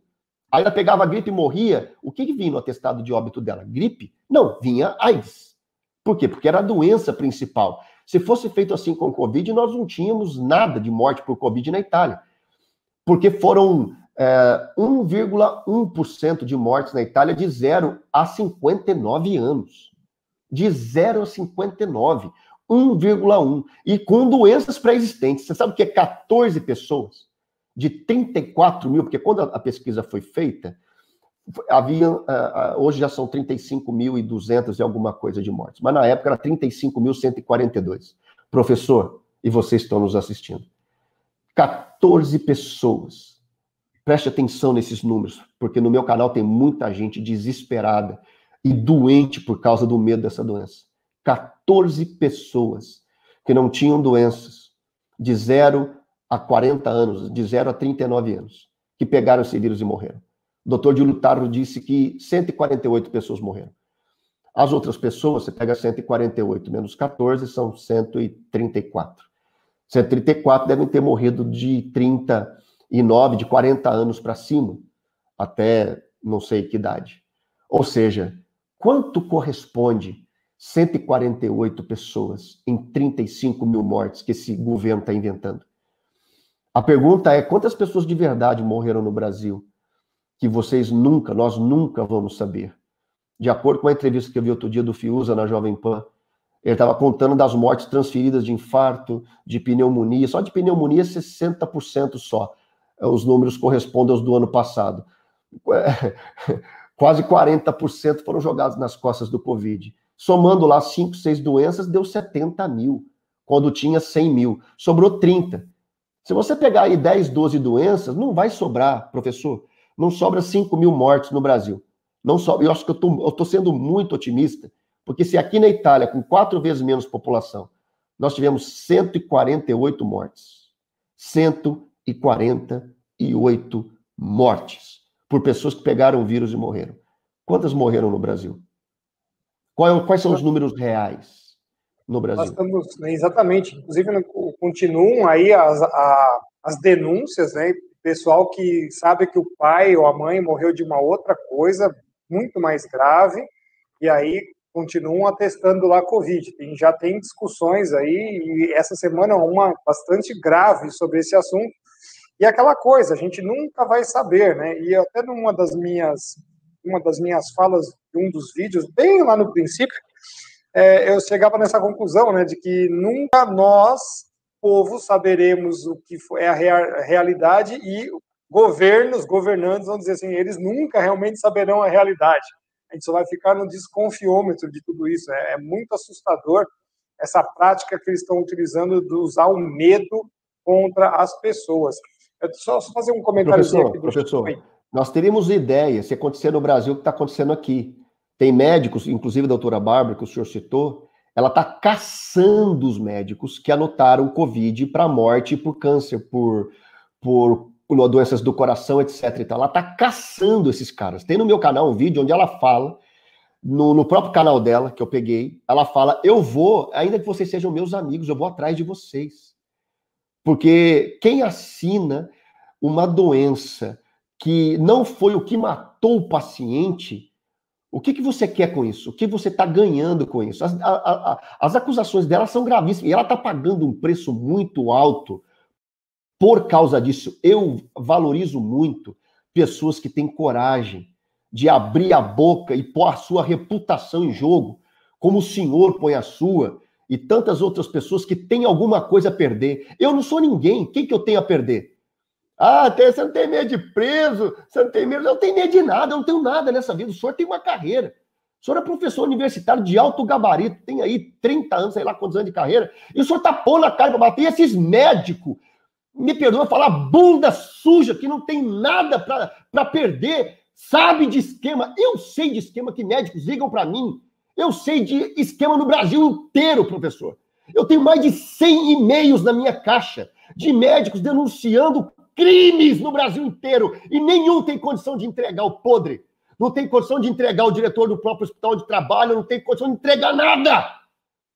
Aí ela pegava gripe e morria, o que vinha no atestado de óbito dela? Gripe? Não, vinha AIDS. Por quê? Porque era a doença principal. Se fosse feito assim com o Covid, nós não tínhamos nada de morte por Covid na Itália, porque foram 1,1% de mortes na Itália de 0 a 59 anos. De 0 a 59, 1,1. E com doenças pré-existentes. Você sabe o que é 14 pessoas? De 34 mil, porque quando a pesquisa foi feita, hoje já são 35.200 e alguma coisa de mortes, mas na época era 35.142. Professor, e vocês estão nos assistindo, 14 pessoas. Preste atenção nesses números, porque no meu canal tem muita gente desesperada e doente por causa do medo dessa doença. 14 pessoas que não tinham doenças de 0 a 40 anos, de 0 a 39 anos, que pegaram esse vírus e morreram. O Dr. Giulio Tarro disse que 148 pessoas morreram. As outras pessoas, você pega 148 menos 14, são 134. 134 devem ter morrido de 39, de 40 anos para cima, até não sei que idade. Ou seja, quanto corresponde 148 pessoas em 35 mil mortes que esse governo está inventando? A pergunta é, quantas pessoas de verdade morreram no Brasil? Que nós nunca vamos saber. De acordo com a entrevista que eu vi outro dia do Fiuza na Jovem Pan, ele estava contando das mortes transferidas de infarto, de pneumonia. Só de pneumonia, 60% só. Os números correspondem aos do ano passado. Quase 40% foram jogados nas costas do Covid. Somando lá 5, 6 doenças, deu 70 mil, quando tinha 100 mil. Sobrou 30. Se você pegar aí 10, 12 doenças, não vai sobrar, professor. Não sobra 5 mil mortes no Brasil. Não sobra. Eu acho que eu estou sendo muito otimista, porque se aqui na Itália, com 4 vezes menos população, nós tivemos 148 mortes. 148 mortes por pessoas que pegaram o vírus e morreram. Quantas morreram no Brasil? Quais são os números reais no Brasil? Nós estamos, exatamente, inclusive continuam aí as denúncias, né? Pessoal que sabe que o pai ou a mãe morreu de uma outra coisa muito mais grave, e aí continuam atestando lá Covid. Já tem discussões aí, e essa semana uma bastante grave sobre esse assunto. E aquela coisa, a gente nunca vai saber, né? E até numa das minhas falas de um dos vídeos, bem lá no princípio, eu chegava nessa conclusão, né, de que nunca nós, povo, saberemos o que é a realidade, e governantes, vamos dizer assim, eles nunca realmente saberão a realidade. A gente só vai ficar no desconfiômetro de tudo isso. É muito assustador essa prática que eles estão utilizando de usar o medo contra as pessoas. Só fazer um comentáriozinho aqui. Professor, nós teríamos ideia, se acontecer no Brasil, o que está acontecendo aqui. Tem médicos, inclusive a doutora Bárbara, que o senhor citou, ela está caçando os médicos que anotaram Covid para morte por câncer, por doenças do coração, etc. Ela está caçando esses caras. Tem no meu canal um vídeo onde ela fala, no próprio canal dela, que eu peguei, ela fala, eu vou, ainda que vocês sejam meus amigos, eu vou atrás de vocês. Porque quem assina uma doença que não foi o que matou o paciente, o que você quer com isso? O que você está ganhando com isso? As acusações dela são gravíssimas. E ela está pagando um preço muito alto por causa disso. Eu valorizo muito pessoas que têm coragem de abrir a boca e pôr a sua reputação em jogo, como o senhor põe a sua, e tantas outras pessoas que têm alguma coisa a perder. Eu não sou ninguém. Quem que eu tenho a perder? Você não tem medo de preso, você não tem medo... Eu não tenho medo de nada, eu não tenho nada nessa vida. O senhor tem uma carreira. O senhor é professor universitário de alto gabarito, tem aí 30 anos, sei lá quantos anos de carreira, e o senhor tá pondo a cara para bater. E esses médicos, me perdoa falar, bunda suja, que não tem nada para perder, sabe de esquema. Eu sei de esquema que médicos ligam para mim. Eu sei de esquema no Brasil inteiro, professor. Eu tenho mais de 100 e-mails na minha caixa de médicos denunciando crimes no Brasil inteiro, e nenhum tem condição de entregar o podre. Não tem condição de entregar o diretor do próprio hospital onde trabalha, não tem condição de entregar nada.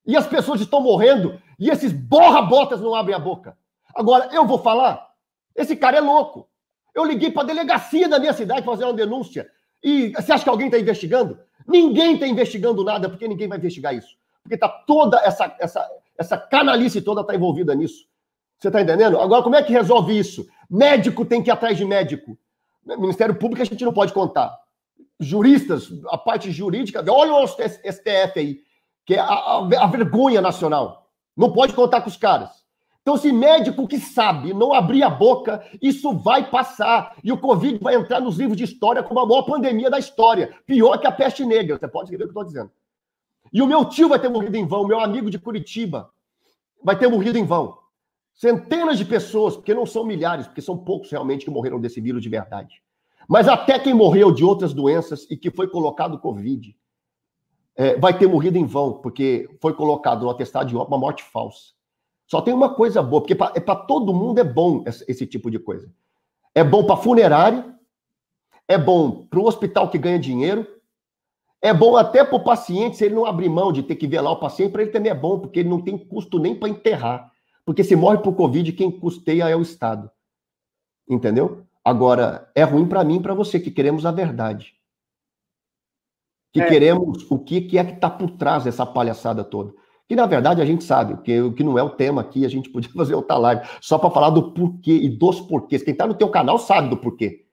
E as pessoas estão morrendo, e esses borra-botas não abrem a boca. Agora, eu vou falar, esse cara é louco. Eu liguei para a delegacia da minha cidade fazer uma denúncia. E você acha que alguém está investigando? Ninguém está investigando nada, porque ninguém vai investigar isso. Porque tá toda essa canalice toda está envolvida nisso. Você está entendendo? Agora, como é que resolve isso? Médico tem que ir atrás de médico. Ministério Público a gente não pode contar. Juristas, a parte jurídica, olha o STF aí, que é a vergonha nacional. Não pode contar com os caras. Então, se médico que sabe não abrir a boca, isso vai passar. E o Covid vai entrar nos livros de história como a maior pandemia da história. Pior que a peste negra. Você pode escrever o que eu estou dizendo. E o meu tio vai ter morrido em vão, meu amigo de Curitiba vai ter morrido em vão. Centenas de pessoas, porque não são milhares, porque são poucos realmente que morreram desse vírus de verdade. Mas até quem morreu de outras doenças e que foi colocado Covid, vai ter morrido em vão, porque foi colocado no atestado de óbito uma morte falsa. Só tem uma coisa boa, porque para todo mundo é bom esse tipo de coisa. É bom para funerária, é bom para o hospital que ganha dinheiro, é bom até para o paciente, se ele não abrir mão de ter que velar o paciente, para ele também é bom, porque ele não tem custo nem para enterrar. Porque se morre por Covid, quem custeia é o Estado. Entendeu? Agora, é ruim para mim e para você, que queremos a verdade. Que queremos o que é que está por trás dessa palhaçada toda. Que, na verdade, a gente sabe, porque o que não é o tema aqui, a gente podia fazer outra live, só para falar do porquê e dos porquês. Quem está no teu canal sabe do porquê.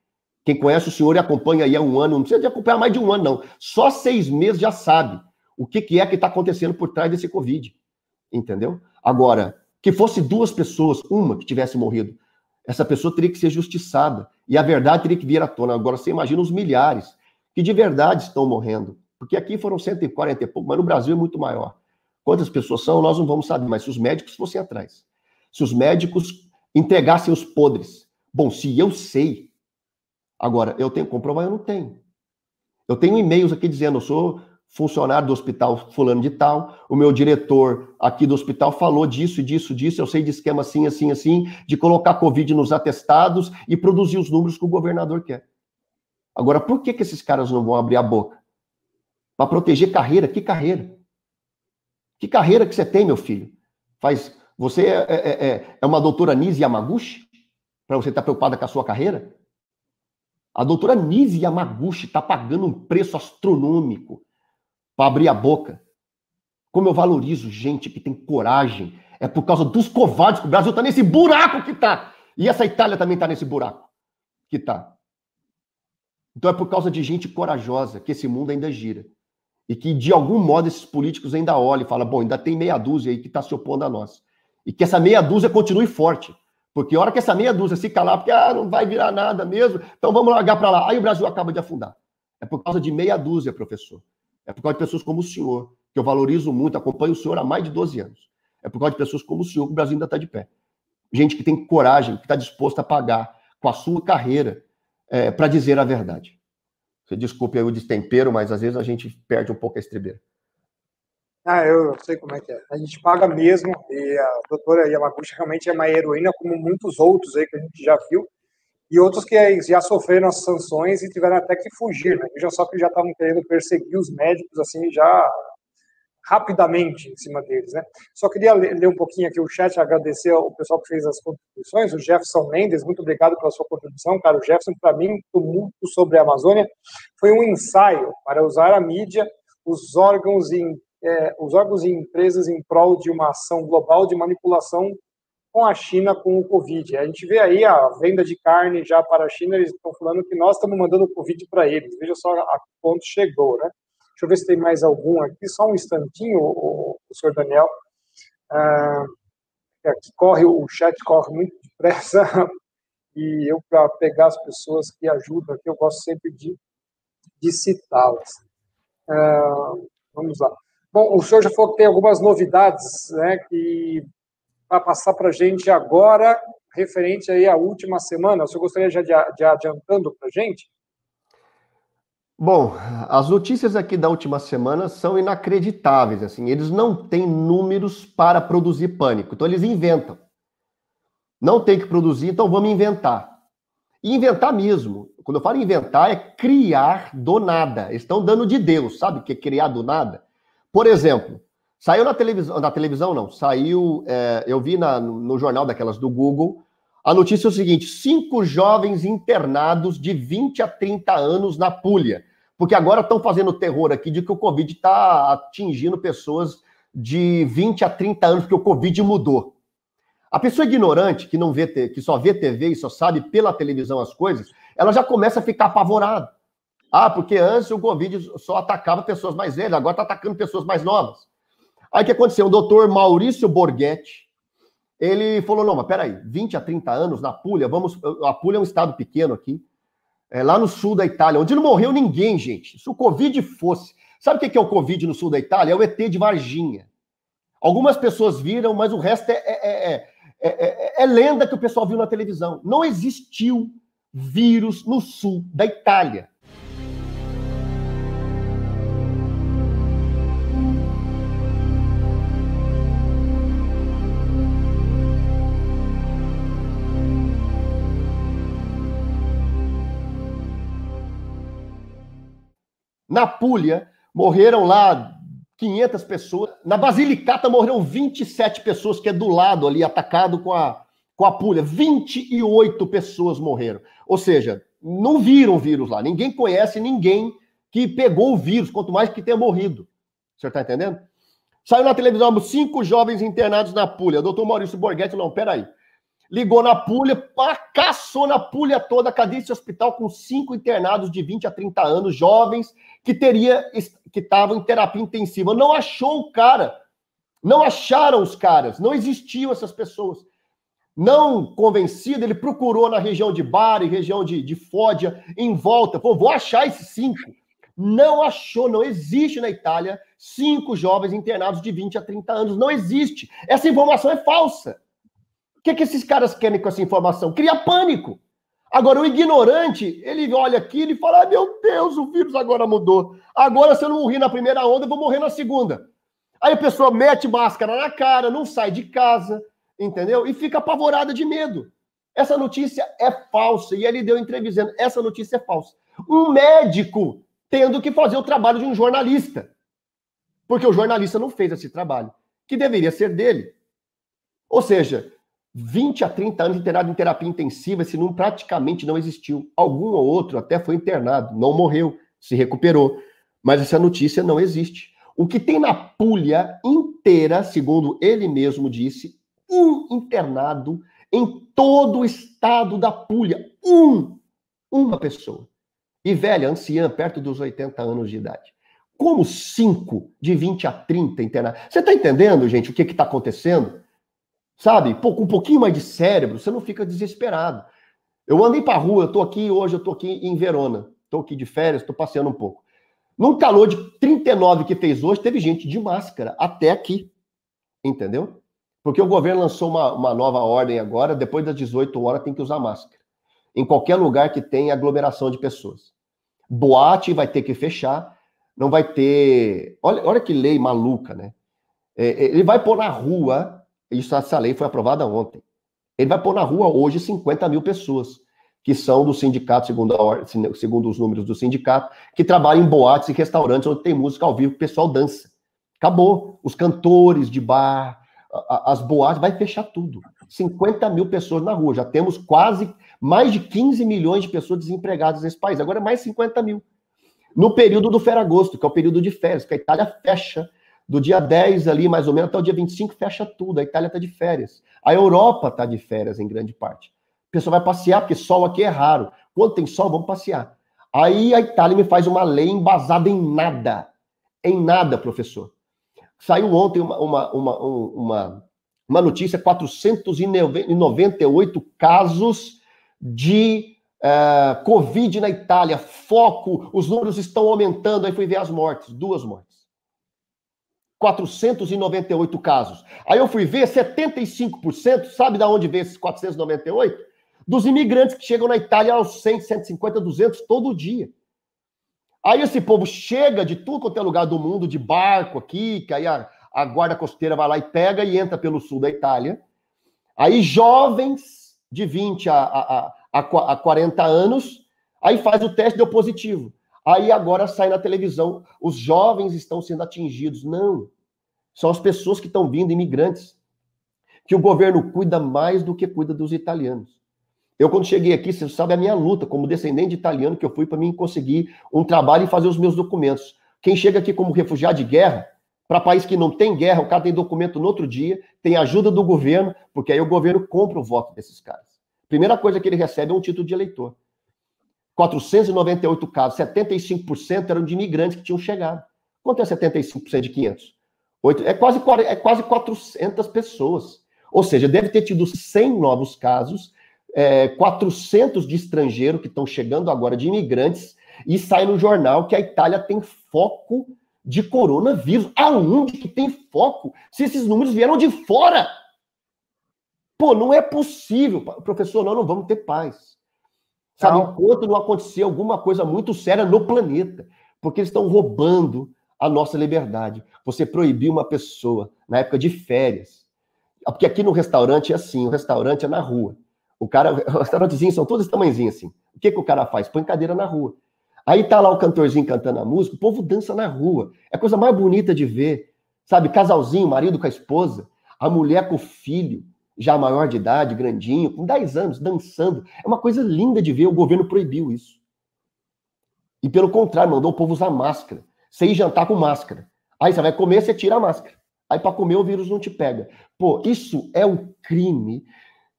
Quem conhece o senhor e acompanha aí há um ano, não precisa de acompanhar mais de um ano, não. Só 6 meses já sabe o que é que está acontecendo por trás desse Covid. Entendeu? Agora, que fosse 2 pessoas, uma que tivesse morrido, essa pessoa teria que ser justiçada. E a verdade teria que vir à tona. Agora, você imagina os milhares que de verdade estão morrendo. Porque aqui foram 140 e pouco, mas no Brasil é muito maior. Quantas pessoas são, nós não vamos saber. Mas se os médicos fossem atrás, se os médicos entregassem os podres. Bom, se eu sei. Agora, eu tenho que comprovar, eu não tenho. Eu tenho e-mails aqui dizendo, eu sou funcionário do hospital fulano de tal, o meu diretor aqui do hospital falou disso, eu sei de esquema assim, assim, assim, de colocar Covid nos atestados e produzir os números que o governador quer. Agora, por que esses caras não vão abrir a boca? Para proteger carreira? Que carreira? Que carreira que você tem, meu filho? Você é uma doutora Nise Yamaguchi? Para você estar preocupada com a sua carreira? A doutora Nise Yamaguchi está pagando um preço astronômico para abrir a boca. Como eu valorizo gente que tem coragem. É por causa dos covardes que o Brasil está nesse buraco que está. E essa Itália também está nesse buraco que está. Então é por causa de gente corajosa que esse mundo ainda gira. E que, de algum modo, esses políticos ainda olham e falam, bom, ainda tem meia dúzia aí que está se opondo a nós. E que essa meia dúzia continue forte. Porque a hora que essa meia dúzia se calar, porque não vai virar nada mesmo, então vamos largar para lá. Aí o Brasil acaba de afundar. É por causa de meia dúzia, professor. É por causa de pessoas como o senhor, que eu valorizo muito, acompanho o senhor há mais de 12 anos. É por causa de pessoas como o senhor que o Brasil ainda está de pé. gente que tem coragem, que está disposto a pagar com a sua carreira para dizer a verdade. Você desculpe aí o destempero, mas às vezes a gente perde um pouco a estribeira. Eu sei como é que é. A gente paga mesmo, e a doutora Yamaguchi realmente é uma heroína, como muitos outros aí que a gente já viu, e outros que já sofreram as sanções e tiveram até que fugir, né? Vejam só que já estavam querendo perseguir os médicos, assim, já rapidamente em cima deles, né? Só queria ler um pouquinho aqui o chat, agradecer ao pessoal que fez as contribuições, o Jefferson Mendes, muito obrigado pela sua contribuição, cara. O Jefferson, para mim, tumulto sobre a Amazônia foi um ensaio para usar a mídia, os órgãos e empresas em prol de uma ação global de manipulação com a China com o Covid. A gente vê aí a venda de carne já para a China, eles estão falando que nós estamos mandando o Covid para eles. Veja só a que ponto chegou, né? Deixa eu ver se tem mais algum aqui, só um instantinho, o senhor Daniel. Aqui o chat corre muito depressa, e eu, para pegar as pessoas que ajudam aqui, eu gosto sempre de citá-las. Vamos lá. Bom, o senhor já falou que tem algumas novidades, né, que vai passar para a gente agora, referente aí à última semana. O senhor gostaria já de adiantando para a gente? Bom, as notícias aqui da última semana são inacreditáveis, assim, eles não têm números para produzir pânico, então eles inventam. Não tem que produzir, então vamos inventar. E inventar mesmo. Quando eu falo inventar, é criar do nada. Eles estão dando de Deus, sabe o que é criar do nada? Por exemplo, saiu na televisão não, saiu, eu vi no jornal daquelas do Google, a notícia é o seguinte: 5 jovens internados de 20 a 30 anos na Puglia. Porque agora estão fazendo terror aqui de que o Covid está atingindo pessoas de 20 a 30 anos, porque o Covid mudou. A pessoa ignorante, que não vê, que só vê TV e só sabe pela televisão as coisas, ela já começa a ficar apavorada. Porque antes o Covid só atacava pessoas mais velhas, agora está atacando pessoas mais novas. Aí o que aconteceu? O doutor Maurício Borghetti, ele falou, não, mas peraí, 20 a 30 anos na Puglia, a Puglia é um estado pequeno aqui, lá no sul da Itália, onde não morreu ninguém, gente. Se o Covid fosse... Sabe o que é o Covid no sul da Itália? É o ET de Varginha. Algumas pessoas viram, mas o resto é lenda que o pessoal viu na televisão. Não existiu vírus no sul da Itália. Na Puglia, morreram lá 500 pessoas. Na Basilicata morreram 27 pessoas, que é do lado ali, atacado com a Puglia. 28 pessoas morreram. Ou seja, não viram o vírus lá. Ninguém conhece ninguém que pegou o vírus, quanto mais que tenha morrido. O senhor está entendendo? Saiu na televisão, 5 jovens internados na Puglia. O doutor Maurício Borghetti, não, peraí. Ligou na Puglia, caçou na Puglia toda, cadê esse hospital com 5 internados de 20 a 30 anos, jovens, que estavam em terapia intensiva. Não achou o cara. Não acharam os caras. Não existiam essas pessoas. Não convencido, ele procurou na região de Bari, região de Foggia, em volta. Pô, vou achar esses 5. Não achou, não existe na Itália 5 jovens internados de 20 a 30 anos. Não existe. Essa informação é falsa. O que esses caras querem com essa informação? Cria pânico. Agora, o ignorante, ele olha aquilo e fala, meu Deus, o vírus agora mudou. Agora, se eu não morrer na primeira onda, eu vou morrer na segunda. Aí a pessoa mete máscara na cara, não sai de casa, entendeu? E fica apavorada de medo. Essa notícia é falsa. E ele deu entrevista dizendo, essa notícia é falsa. Um médico tendo que fazer o trabalho de um jornalista. Porque o jornalista não fez esse trabalho, que deveria ser dele. Ou seja, 20 a 30 anos internado em terapia intensiva, esse número praticamente não existiu. Algum ou outro até foi internado, não morreu, se recuperou. Mas essa notícia não existe. O que tem na Puglia inteira, segundo ele mesmo disse, um internado em todo o estado da Puglia. Uma pessoa. E velha, anciã, perto dos 80 anos de idade. Como 5 de 20 a 30 internados? Você está entendendo, gente, o que está acontecendo? Sabe, com um pouquinho mais de cérebro, você não fica desesperado. Eu andei pra rua, hoje eu tô aqui em Verona. Tô aqui de férias, tô passeando um pouco. Num calor de 39 que fez hoje, teve gente de máscara, até aqui. Entendeu? Porque o governo lançou uma nova ordem agora, depois das 18 horas tem que usar máscara. Em qualquer lugar que tenha aglomeração de pessoas. Boate vai ter que fechar, não vai ter... Olha que lei maluca, né? Ele vai pôr na rua, essa lei foi aprovada ontem, ele vai pôr na rua hoje 50 mil pessoas, que são do sindicato, segundo os números do sindicato, que trabalham em boates e restaurantes onde tem música ao vivo, o pessoal dança. Acabou. Os cantores de bar, as boates, vai fechar tudo. 50 mil pessoas na rua. Já temos quase mais de 15 milhões de pessoas desempregadas nesse país. Agora mais 50 mil. No período do Ferragosto, que é o período de férias, que a Itália fecha do dia 10 ali, mais ou menos, até o dia 25, fecha tudo. A Itália está de férias. A Europa está de férias, em grande parte. A pessoa vai passear, porque sol aqui é raro. Quando tem sol, vamos passear. Aí a Itália me faz uma lei embasada em nada. Em nada, professor. Saiu ontem uma notícia, 498 casos de Covid na Itália. Foco, os números estão aumentando. Aí fui ver as mortes, 2 mortes. 498 casos. Aí eu fui ver 75%, sabe de onde vem esses 498? Dos imigrantes que chegam na Itália aos 100, 150, 200 todo dia. Aí esse povo chega de tudo quanto é lugar do mundo, de barco aqui, que aí a guarda costeira vai lá e pega e entra pelo sul da Itália. Aí jovens de 20 a 40 anos, aí faz o teste, deu positivo. Aí agora sai na televisão, os jovens estão sendo atingidos. Não, são as pessoas que estão vindo, imigrantes, que o governo cuida mais do que cuida dos italianos. Eu, quando cheguei aqui, você sabe a minha luta como descendente de italiano que eu fui para mim conseguir um trabalho e fazer os meus documentos. Quem chega aqui como refugiado de guerra, para país que não tem guerra, o cara tem documento no outro dia, tem ajuda do governo, porque aí o governo compra o voto desses caras. Primeira coisa que ele recebe é um título de eleitor. 498 casos, 75% eram de imigrantes que tinham chegado. Quanto é 75% de 500? É quase 400 pessoas. Ou seja, deve ter tido 100 novos casos, 400 de estrangeiro que estão chegando agora, de imigrantes, e sai no jornal que a Itália tem foco de coronavírus. Aonde que tem foco? Se esses números vieram de fora? Pô, não é possível. Professor, não vamos ter paz. Sabe, enquanto não acontecer alguma coisa muito séria no planeta, porque eles estão roubando a nossa liberdade. Você proibiu uma pessoa na época de férias, porque aqui no restaurante é assim, o restaurante é na rua. O restaurantezinho são todos tamanhozinhos assim. O que o cara faz? Põe cadeira na rua. Aí tá lá o cantorzinho cantando a música, o povo dança na rua. É a coisa mais bonita de ver. Sabe, casalzinho, marido com a esposa, a mulher com o filho, já maior de idade, grandinho, com 10 anos, dançando. É uma coisa linda de ver, o governo proibiu isso. E pelo contrário, mandou o povo usar máscara. Você ir jantar com máscara. Aí você vai comer, você tira a máscara. Aí para comer o vírus não te pega. Pô, isso é um crime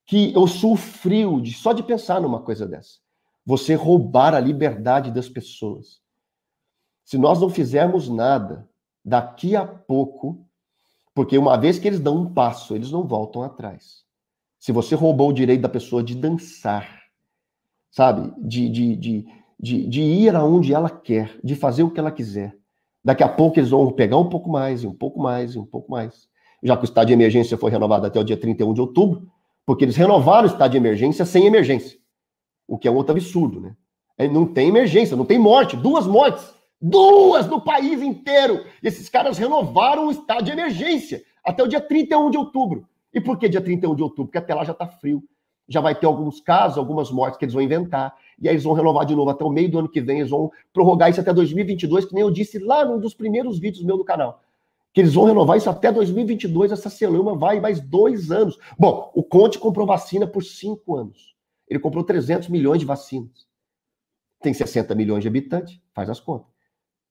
que eu sofri só de pensar numa coisa dessa. Você roubar a liberdade das pessoas. Se nós não fizermos nada, daqui a pouco, porque uma vez que eles dão um passo, eles não voltam atrás. Se você roubou o direito da pessoa de dançar, sabe? De ir aonde ela quer, de fazer o que ela quiser. Daqui a pouco eles vão pegar um pouco mais, e um pouco mais, e um pouco mais. Já que o estado de emergência foi renovado até o dia 31 de outubro, porque eles renovaram o estado de emergência sem emergência. O que é um outro absurdo, né? Não tem emergência, não tem morte. 2 mortes. 2 no país inteiro. Esses caras renovaram o estado de emergência até o dia 31 de outubro. E por que dia 31 de outubro? Porque até lá já está frio. Já vai ter alguns casos, algumas mortes que eles vão inventar. E aí eles vão renovar de novo até o meio do ano que vem. Eles vão prorrogar isso até 2022, que nem eu disse lá num dos primeiros vídeos meu do canal. Que eles vão renovar isso até 2022. Essa celeuma vai mais 2 anos. Bom, o Conte comprou vacina por 5 anos. Ele comprou 300 milhões de vacinas. Tem 60 milhões de habitantes, faz as contas.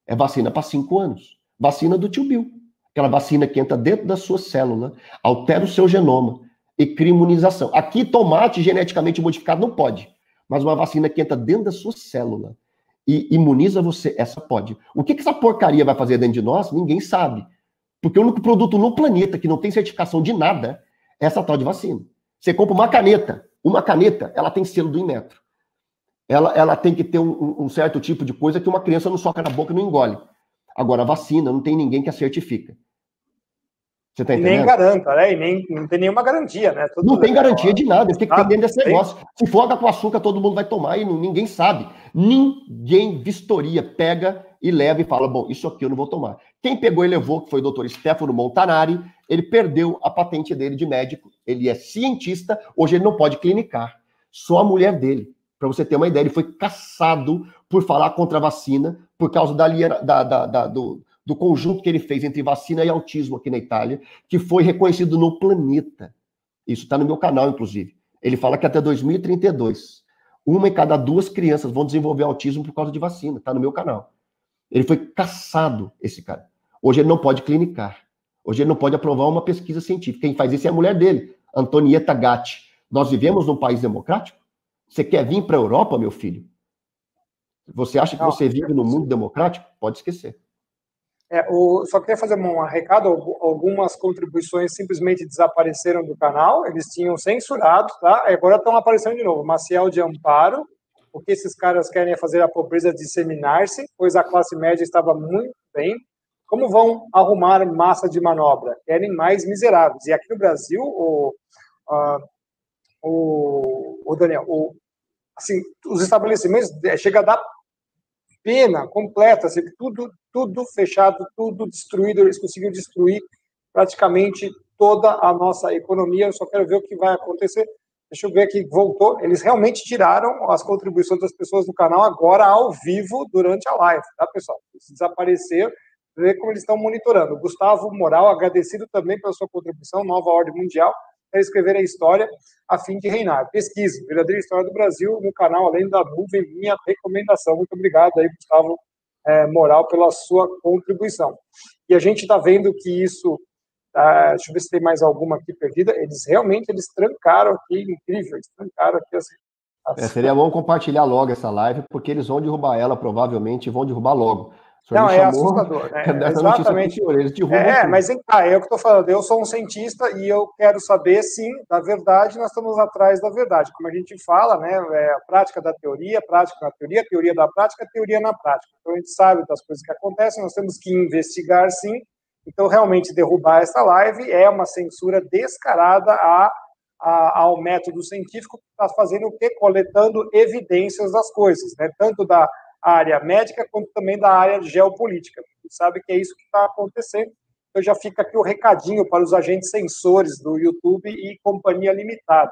É vacina para 5 anos. Vacina do tio Bill. Aquela vacina que entra dentro da sua célula, altera o seu genoma e cria imunização. Aqui, tomate geneticamente modificado não pode. Mas uma vacina que entra dentro da sua célula e imuniza você, essa pode. O que essa porcaria vai fazer dentro de nós, ninguém sabe. Porque o único produto no planeta que não tem certificação de nada é essa tal de vacina. Você compra uma caneta, ela tem selo do Inmetro. Ela tem que ter um certo tipo de coisa que uma criança não soca na boca e não engole. Agora, a vacina, não tem ninguém que a certifica. Você tá entendendo? E nem garanta, né? E nem não tem nenhuma garantia, né? Não tem garantia de nada. O que tem dentro desse negócio? Se for água com açúcar, todo mundo vai tomar e ninguém sabe. Ninguém vistoria, pega e leva e fala, bom, isso aqui eu não vou tomar. Quem pegou e levou, que foi o doutor Stefano Montanari, ele perdeu a patente dele de médico. Ele é cientista, hoje ele não pode clinicar. Só a mulher dele. Para você ter uma ideia, ele foi caçado por falar contra a vacina, por causa do conjunto que ele fez entre vacina e autismo aqui na Itália, que foi reconhecido no planeta. Isso está no meu canal, inclusive. Ele fala que até 2032, 1 em cada 2 crianças vão desenvolver autismo por causa de vacina. Está no meu canal. Ele foi caçado, esse cara. Hoje ele não pode clinicar. Hoje ele não pode aprovar uma pesquisa científica. Quem faz isso é a mulher dele, Antonietta Gatti. Nós vivemos num país democrático? Você quer vir para a Europa, meu filho? Você acha que você vive num mundo democrático? Pode esquecer. Só queria fazer um recado, algumas contribuições simplesmente desapareceram do canal, eles tinham censurado, tá? Agora estão aparecendo de novo. Maciel de Amparo, o que esses caras querem é fazer a pobreza disseminar-se, pois a classe média estava muito bem. Como vão arrumar massa de manobra? Querem mais miseráveis. E aqui no Brasil, Daniel, assim, os estabelecimentos chega a dar pena completa, assim, tudo fechado, tudo destruído, eles conseguiram destruir praticamente toda a nossa economia. Eu só quero ver o que vai acontecer. Deixa eu ver aqui, voltou. Eles realmente tiraram as contribuições das pessoas do canal agora ao vivo durante a live, tá, pessoal? Se desaparecer, ver como eles estão monitorando. Gustavo Moral, agradecido também pela sua contribuição, Nova Ordem Mundial, para escrever a história a fim de reinar. Pesquise, verdadeira história do Brasil, no canal Além da Nuvem, minha recomendação. Muito obrigado aí, Gustavo Moral, pela sua contribuição. E a gente está vendo que isso, deixa eu ver se tem mais alguma aqui perdida, eles trancaram aqui, incrível, eles trancaram aqui seria bom compartilhar logo essa live, porque eles vão derrubar ela, provavelmente, e vão derrubar logo. Não, é assustador. Exatamente. Eles mas é o que eu estou falando. Eu sou um cientista e eu quero saber, sim, da verdade, nós estamos atrás da verdade. Como a gente fala, né, a prática da teoria, a prática na teoria, a teoria da prática, a teoria na prática. Então, a gente sabe das coisas que acontecem, nós temos que investigar, sim. Então, realmente, derrubar essa live é uma censura descarada ao método científico que está fazendo o quê? Coletando evidências das coisas, né? Tanto da área médica, quanto também da área geopolítica. A gente sabe que é isso que está acontecendo. Então já fica aqui o recadinho para os agentes censores do YouTube e Companhia Limitada.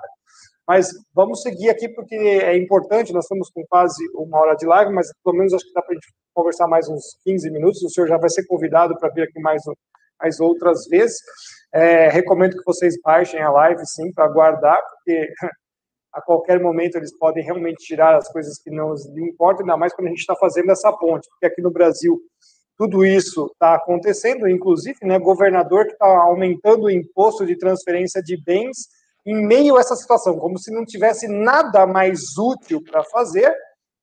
Mas vamos seguir aqui, porque é importante, nós estamos com quase 1 hora de live, mas pelo menos acho que dá para a gente conversar mais uns 15 minutos, o senhor já vai ser convidado para vir aqui mais outras vezes. Recomendo que vocês baixem a live, sim, para guardar, porque a qualquer momento eles podem realmente tirar as coisas que não lhes importam, ainda mais quando a gente está fazendo essa ponte, porque aqui no Brasil tudo isso está acontecendo, inclusive, né, governador que está aumentando o imposto de transferência de bens em meio a essa situação, como se não tivesse nada mais útil para fazer,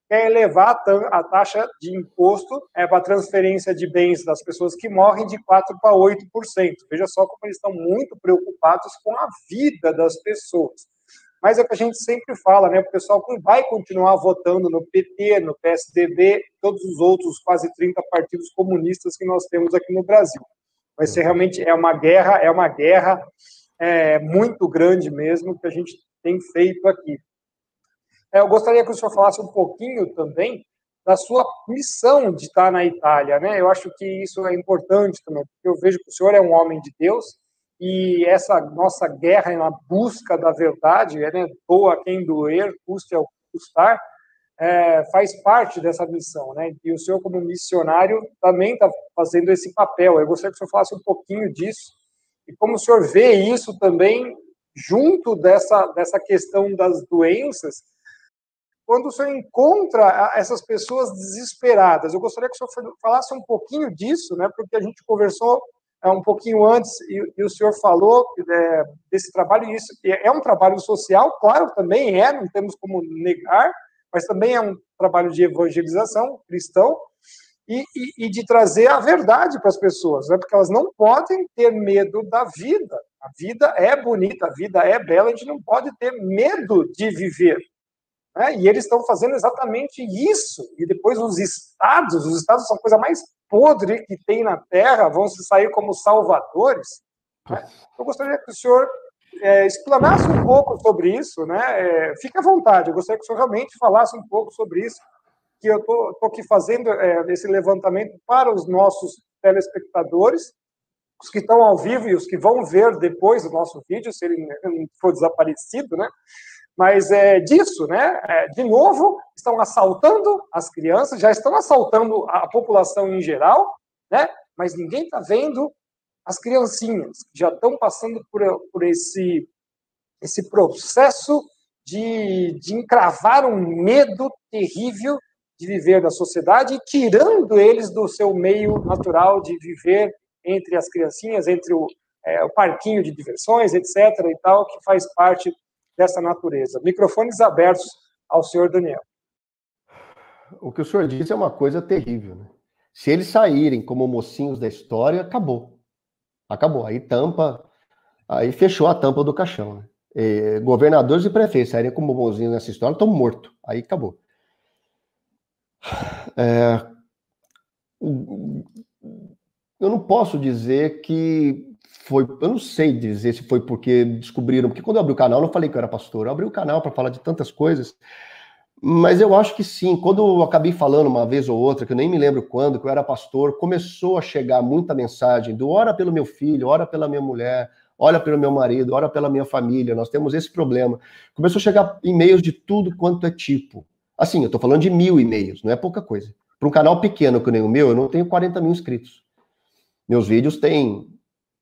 quer elevar a taxa de imposto para a transferência de bens das pessoas que morrem de 4% para 8%. Veja só como eles estão muito preocupados com a vida das pessoas. Mas é o que a gente sempre fala, né? O pessoal vai continuar votando no PT, no PSDB, todos os outros quase 30 partidos comunistas que nós temos aqui no Brasil. Vai ser realmente uma guerra muito grande mesmo que a gente tem feito aqui. Eu gostaria que o senhor falasse um pouquinho também da sua missão de estar na Itália, né? Eu acho que isso é importante também, porque eu vejo que o senhor é um homem de Deus, e essa nossa guerra na busca da verdade, né, doa quem doer, custe ao custar, faz parte dessa missão, né? E o senhor, como missionário, também está fazendo esse papel. Eu gostaria que o senhor falasse um pouquinho disso, e como o senhor vê isso também, junto dessa questão das doenças, quando o senhor encontra essas pessoas desesperadas. Eu gostaria que o senhor falasse um pouquinho disso, né? Porque a gente conversou um pouquinho antes, e o senhor falou desse trabalho, e isso é um trabalho social, claro, também não temos como negar, mas também é um trabalho de evangelização cristão, e de trazer a verdade para as pessoas, né? Porque elas não podem ter medo da vida. A vida é bonita, a vida é bela, a gente não pode ter medo de viver. E eles estão fazendo exatamente isso. E depois os estados são a coisa mais podre que tem na Terra, vão se sair como salvadores. Né? Eu gostaria que o senhor explanasse um pouco sobre isso, né? Fique à vontade, eu gostaria que o senhor realmente falasse um pouco sobre isso, que eu estou aqui fazendo esse levantamento para os nossos telespectadores, os que estão ao vivo e os que vão ver depois o nosso vídeo, se ele não for desaparecido, né? Mas disso, né? De novo, estão assaltando as crianças, já estão assaltando a população em geral, né? Mas ninguém está vendo as criancinhas que já estão passando por esse processo de encravar um medo terrível de viver na sociedade e tirando eles do seu meio natural de viver entre as criancinhas, entre o parquinho de diversões, etc. e tal, que faz parte dessa natureza. Microfones abertos ao senhor Daniel. O que o senhor disse é uma coisa terrível, né? Se eles saírem como mocinhos da história, acabou. Acabou. Aí fechou a tampa do caixão, né? Governadores e prefeitos saírem como bonzinhos nessa história, estão mortos. Aí acabou. Eu não posso dizer que foi... Eu não sei dizer se foi porque descobriram... Porque quando eu abri o canal, eu não falei que eu era pastor. Eu abri o canal para falar de tantas coisas. Mas eu acho que sim. Quando eu acabei falando uma vez ou outra, que eu nem me lembro quando, que eu era pastor, começou a chegar muita mensagem do ora pelo meu filho, ora pela minha mulher, ora pelo meu marido, ora pela minha família. Nós temos esse problema. Começou a chegar e-mails de tudo quanto é tipo. Assim, eu tô falando de 1000 e-mails, não é pouca coisa. Para um canal pequeno que nem o meu, eu não tenho 40 mil inscritos. Meus vídeos têm,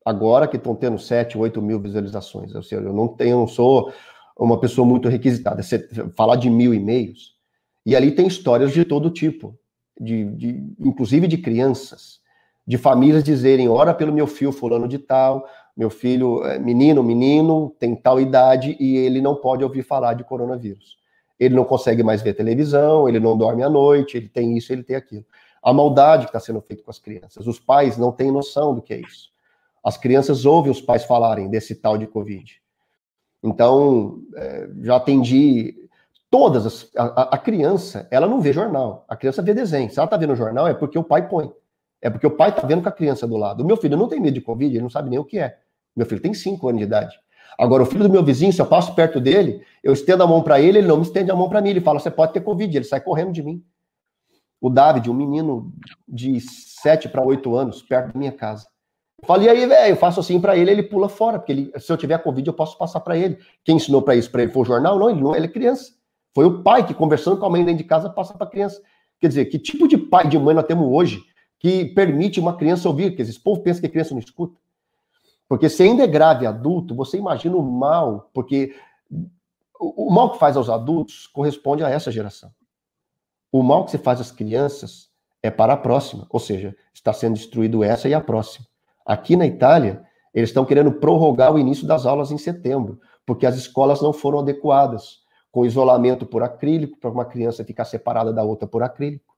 agora que estão tendo 7, 8 mil visualizações. Eu não sou uma pessoa muito requisitada. Você falar de 1000 e-mails, e ali tem histórias de todo tipo, inclusive de crianças, de famílias dizerem, ora pelo meu filho fulano de tal, meu filho menino, tem tal idade, e ele não pode ouvir falar de coronavírus. Ele não consegue mais ver televisão, ele não dorme à noite, ele tem isso, ele tem aquilo. A maldade que está sendo feita com as crianças. Os pais não têm noção do que é isso. As crianças ouvem os pais falarem desse tal de Covid. Então, já atendi todas. A criança, ela não vê jornal. A criança vê desenho. Se ela está vendo jornal, é porque o pai põe. É porque o pai está vendo com a criança do lado. O meu filho não tem medo de Covid, ele não sabe nem o que é. Meu filho tem 5 anos de idade. Agora, o filho do meu vizinho, se eu passo perto dele, eu estendo a mão para ele, ele não me estende a mão para mim. Ele fala, você pode ter Covid. Ele sai correndo de mim. O David, um menino de 7 para 8 anos, perto da minha casa. Eu falo, e aí, velho? Eu faço assim para ele, ele pula fora, porque se eu tiver Covid, eu posso passar para ele. Quem ensinou para isso para ele foi o jornal? Não, ele é criança. Foi o pai que, conversando com a mãe dentro de casa, passa para a criança. Quer dizer, que tipo de pai e de mãe nós temos hoje que permite uma criança ouvir? Quer dizer, esse povo pensa que a criança não escuta. Porque se ainda é grave adulto, você imagina o mal, porque o mal que faz aos adultos corresponde a essa geração. O mal que se faz às crianças é para a próxima, ou seja, está sendo destruído essa e a próxima. Aqui na Itália, eles estão querendo prorrogar o início das aulas em setembro, porque as escolas não foram adequadas, com isolamento por acrílico, para uma criança ficar separada da outra por acrílico.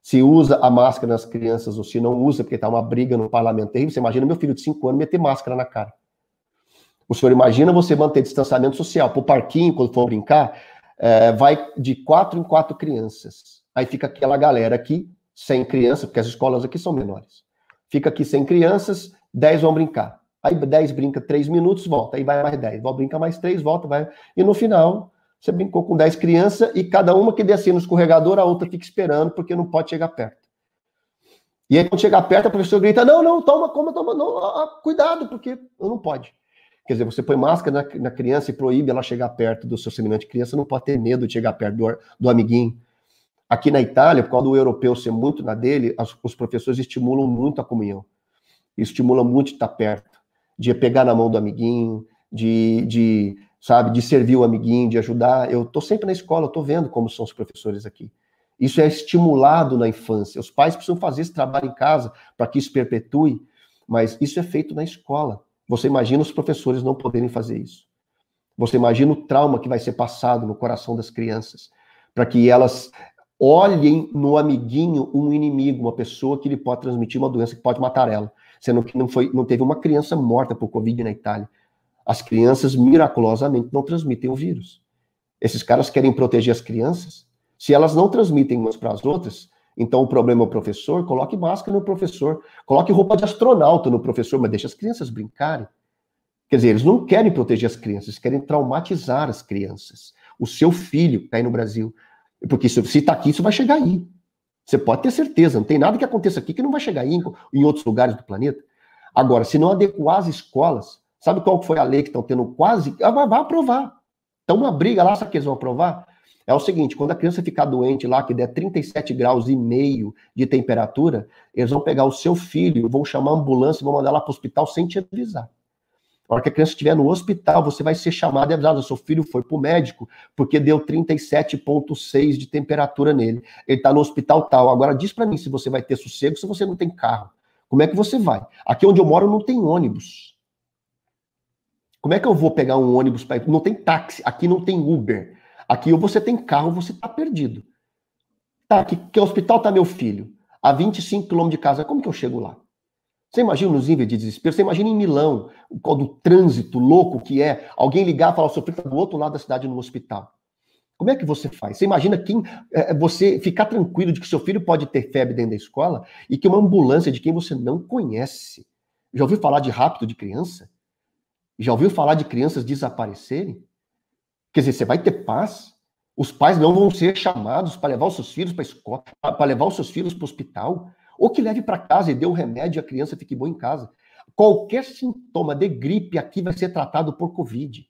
Se usa a máscara nas crianças ou se não usa, porque está uma briga no parlamento terrível. Você imagina meu filho de 5 anos meter máscara na cara. O senhor imagina você manter distanciamento social. Para o parquinho, quando for brincar, vai de 4 em 4 crianças. Aí fica aquela galera aqui, sem criança, porque as escolas aqui são menores. Fica aqui sem crianças, 10 vão brincar. Aí 10 brinca 3 minutos, volta. Aí vai mais 10. Brinca mais 3, volta, vai. E no final, você brincou com 10 crianças e cada uma que descer no escorregador, a outra fica esperando porque não pode chegar perto. E aí quando chegar perto, a professora grita, não, toma, não, cuidado, porque não pode. Quer dizer, você põe máscara na criança e proíbe ela chegar perto do seu semelhante. Criança não pode ter medo de chegar perto do amiguinho. Aqui na Itália, por causa do europeu ser muito na dele, os professores estimulam muito a comunhão. Estimulam muito de estar perto, de pegar na mão do amiguinho, de servir o amiguinho, de ajudar. Eu estou sempre na escola, estou vendo como são os professores aqui. Isso é estimulado na infância. Os pais precisam fazer esse trabalho em casa para que isso perpetue, mas isso é feito na escola. Você imagina os professores não poderem fazer isso. Você imagina o trauma que vai ser passado no coração das crianças, para que elas olhem no amiguinho um inimigo, uma pessoa que lhe pode transmitir uma doença que pode matar ela. Sendo que não teve uma criança morta por Covid na Itália. As crianças, miraculosamente, não transmitem o vírus. Esses caras querem proteger as crianças. Se elas não transmitem umas para as outras, Então o problema é o professor, coloque máscara no professor, coloque roupa de astronauta no professor, mas deixe as crianças brincarem. Quer dizer, eles não querem proteger as crianças, eles querem traumatizar as crianças. O seu filho está aí no Brasil, porque se está aqui, isso vai chegar aí. Você pode ter certeza, não tem nada que aconteça aqui que não vai chegar aí em outros lugares do planeta. Agora, se não adequar as escolas, sabe qual foi a lei que estão tendo quase... Vai aprovar. Então, uma briga lá, sabe o que eles vão aprovar? É o seguinte, quando a criança ficar doente lá, que der 37,5 graus de temperatura, eles vão pegar o seu filho, vão chamar a ambulância e vão mandar lá para o hospital sem te avisar. Na hora que a criança estiver no hospital, você vai ser chamado e avisado, seu filho foi para o médico porque deu 37,6 de temperatura nele. Ele está no hospital tal. Agora diz para mim se você vai ter sossego se você não tem carro. Como é que você vai? Aqui onde eu moro não tem ônibus. Como é que eu vou pegar um ônibus para ir? Não tem táxi, aqui não tem Uber. Aqui ou você tem carro, você está perdido. Tá, que hospital está meu filho? A 25 quilômetros de casa, como que eu chego lá? Você imagina os níveis de desespero? Você imagina em Milão, do trânsito louco que é, alguém ligar e falar, o seu filho está do outro lado da cidade no hospital. Como é que você faz? Você imagina você ficar tranquilo de que seu filho pode ter febre dentro da escola e que uma ambulância de quem você não conhece. Já ouviu falar de rapto de criança? Já ouviu falar de crianças desaparecerem? Quer dizer, você vai ter paz? Os pais não vão ser chamados para levar os seus filhos para a escola, para levar os seus filhos para o hospital? Ou que leve para casa e dê o remédio e a criança fique boa em casa. Qualquer sintoma de gripe aqui vai ser tratado por Covid.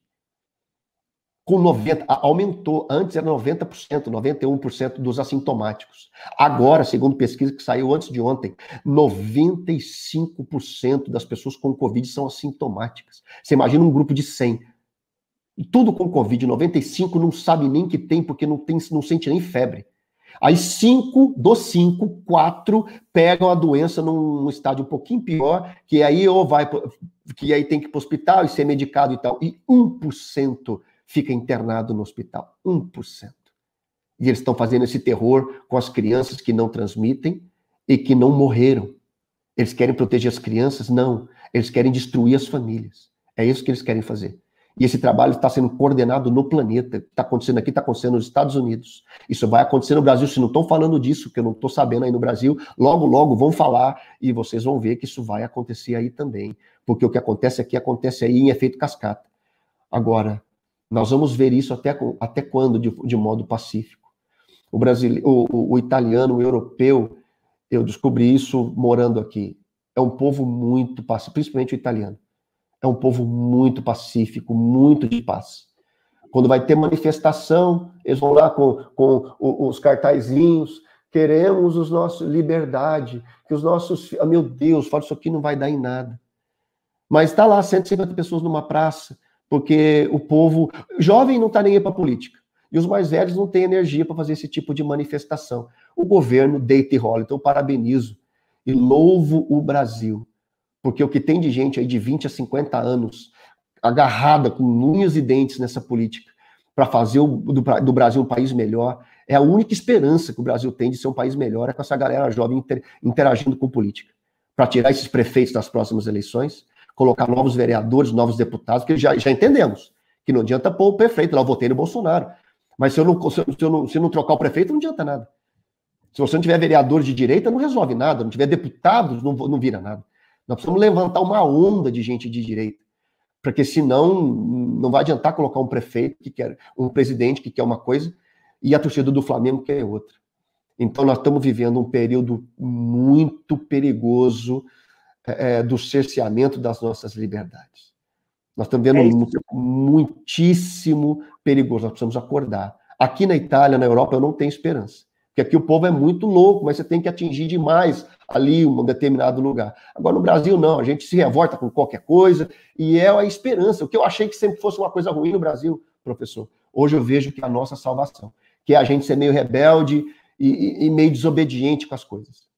Com 90%, aumentou, antes era 90%, 91% dos assintomáticos. Agora, segundo pesquisa que saiu antes de ontem, 95% das pessoas com Covid são assintomáticas. Você imagina um grupo de 100. Tudo com Covid, 95 não sabe nem que tem, porque não sente nem febre. Aí 5 dos 5, 4 pegam a doença num estágio um pouquinho pior, que aí tem que ir para o hospital e ser medicado e tal. E 1% fica internado no hospital. 1%. E eles estão fazendo esse terror com as crianças que não transmitem e que não morreram. Eles querem proteger as crianças? Não. Eles querem destruir as famílias. É isso que eles querem fazer. E esse trabalho está sendo coordenado no planeta. Está acontecendo aqui, está acontecendo nos Estados Unidos. Isso vai acontecer no Brasil. Se não estão falando disso, que eu não estou sabendo aí no Brasil, logo, logo vão falar e vocês vão ver que isso vai acontecer aí também. Porque o que acontece aqui, acontece aí em efeito cascata. Agora, nós vamos ver isso até quando de modo pacífico. O italiano, o europeu, eu descobri isso morando aqui. É um povo muito pacífico, principalmente o italiano. É um povo muito pacífico, muito de paz. Quando vai ter manifestação, eles vão lá com os cartazinhos, queremos os nossos liberdade, que os nossos... Ah, meu Deus, fala isso aqui não vai dar em nada. Mas está lá 150 pessoas numa praça, porque o povo... Jovem não está nem aí para política. E os mais velhos não têm energia para fazer esse tipo de manifestação. O governo deita e rola. Então eu parabenizo e louvo o Brasil. Porque o que tem de gente aí de 20 a 50 anos agarrada com unhas e dentes nessa política para fazer do Brasil um país melhor, é a única esperança que o Brasil tem de ser um país melhor, é com essa galera jovem interagindo com política. Para tirar esses prefeitos das próximas eleições, colocar novos vereadores, novos deputados, porque já entendemos que não adianta pôr o prefeito lá, eu votei no Bolsonaro. Mas se eu não trocar o prefeito, não adianta nada. Se você não tiver vereadores de direita, não resolve nada. Não tiver deputados, não vira nada. Nós precisamos levantar uma onda de gente de direita, porque senão não vai adiantar colocar um prefeito que quer, um presidente que quer uma coisa e a torcida do Flamengo quer outra. Então nós estamos vivendo um período muito perigoso do cerceamento das nossas liberdades. Nós estamos vendo muitíssimo perigoso, nós precisamos acordar. Aqui na Itália, na Europa, eu não tenho esperança. Porque aqui o povo é muito louco, mas você tem que atingir demais ali um determinado lugar. Agora, no Brasil, não. A gente se revolta com qualquer coisa e é a esperança. O que eu achei que sempre fosse uma coisa ruim no Brasil, professor, hoje eu vejo que é a nossa salvação. Que é a gente ser meio rebelde e meio desobediente com as coisas.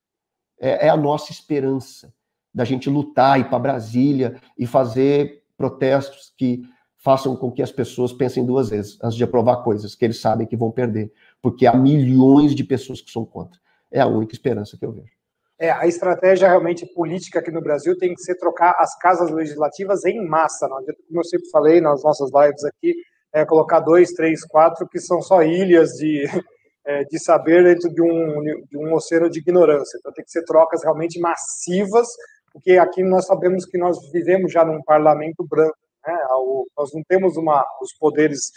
É a nossa esperança da gente lutar, ir para Brasília e fazer protestos que façam com que as pessoas pensem duas vezes antes de aprovar coisas que eles sabem que vão perder. Porque há milhões de pessoas que são contra. É a única esperança que eu vejo. A estratégia realmente política aqui no Brasil tem que ser trocar as casas legislativas em massa. Não adianta, como eu sempre falei nas nossas lives aqui, colocar 2, 3, 4, que são só ilhas de saber dentro de um oceano de ignorância. Então tem que ser trocas realmente massivas, porque aqui nós sabemos que nós vivemos já num parlamento branco, né? Nós não temos os poderes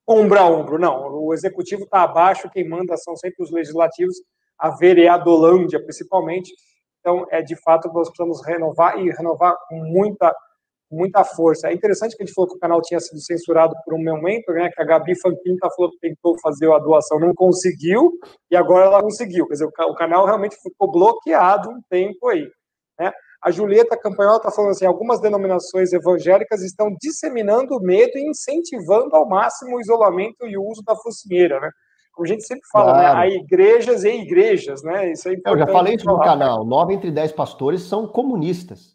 ombro a ombro, não. O executivo está abaixo, quem manda são sempre os legislativos, a vereadolândia principalmente. Então, de fato, nós precisamos renovar e renovar com muita força. É interessante que a gente falou que o canal tinha sido censurado por um momento, né, que a Gabi Fanquin falou que tentou fazer a doação, não conseguiu, e agora ela conseguiu. Quer dizer, o canal realmente ficou bloqueado um tempo aí, né? A Julieta Campanhola está falando assim, algumas denominações evangélicas estão disseminando medo e incentivando ao máximo o isolamento e o uso da focinheira, né? Como a gente sempre fala, claro, né? Há igrejas e igrejas, né? Isso é importante. Eu já falei isso no canal, 9 entre 10 pastores são comunistas.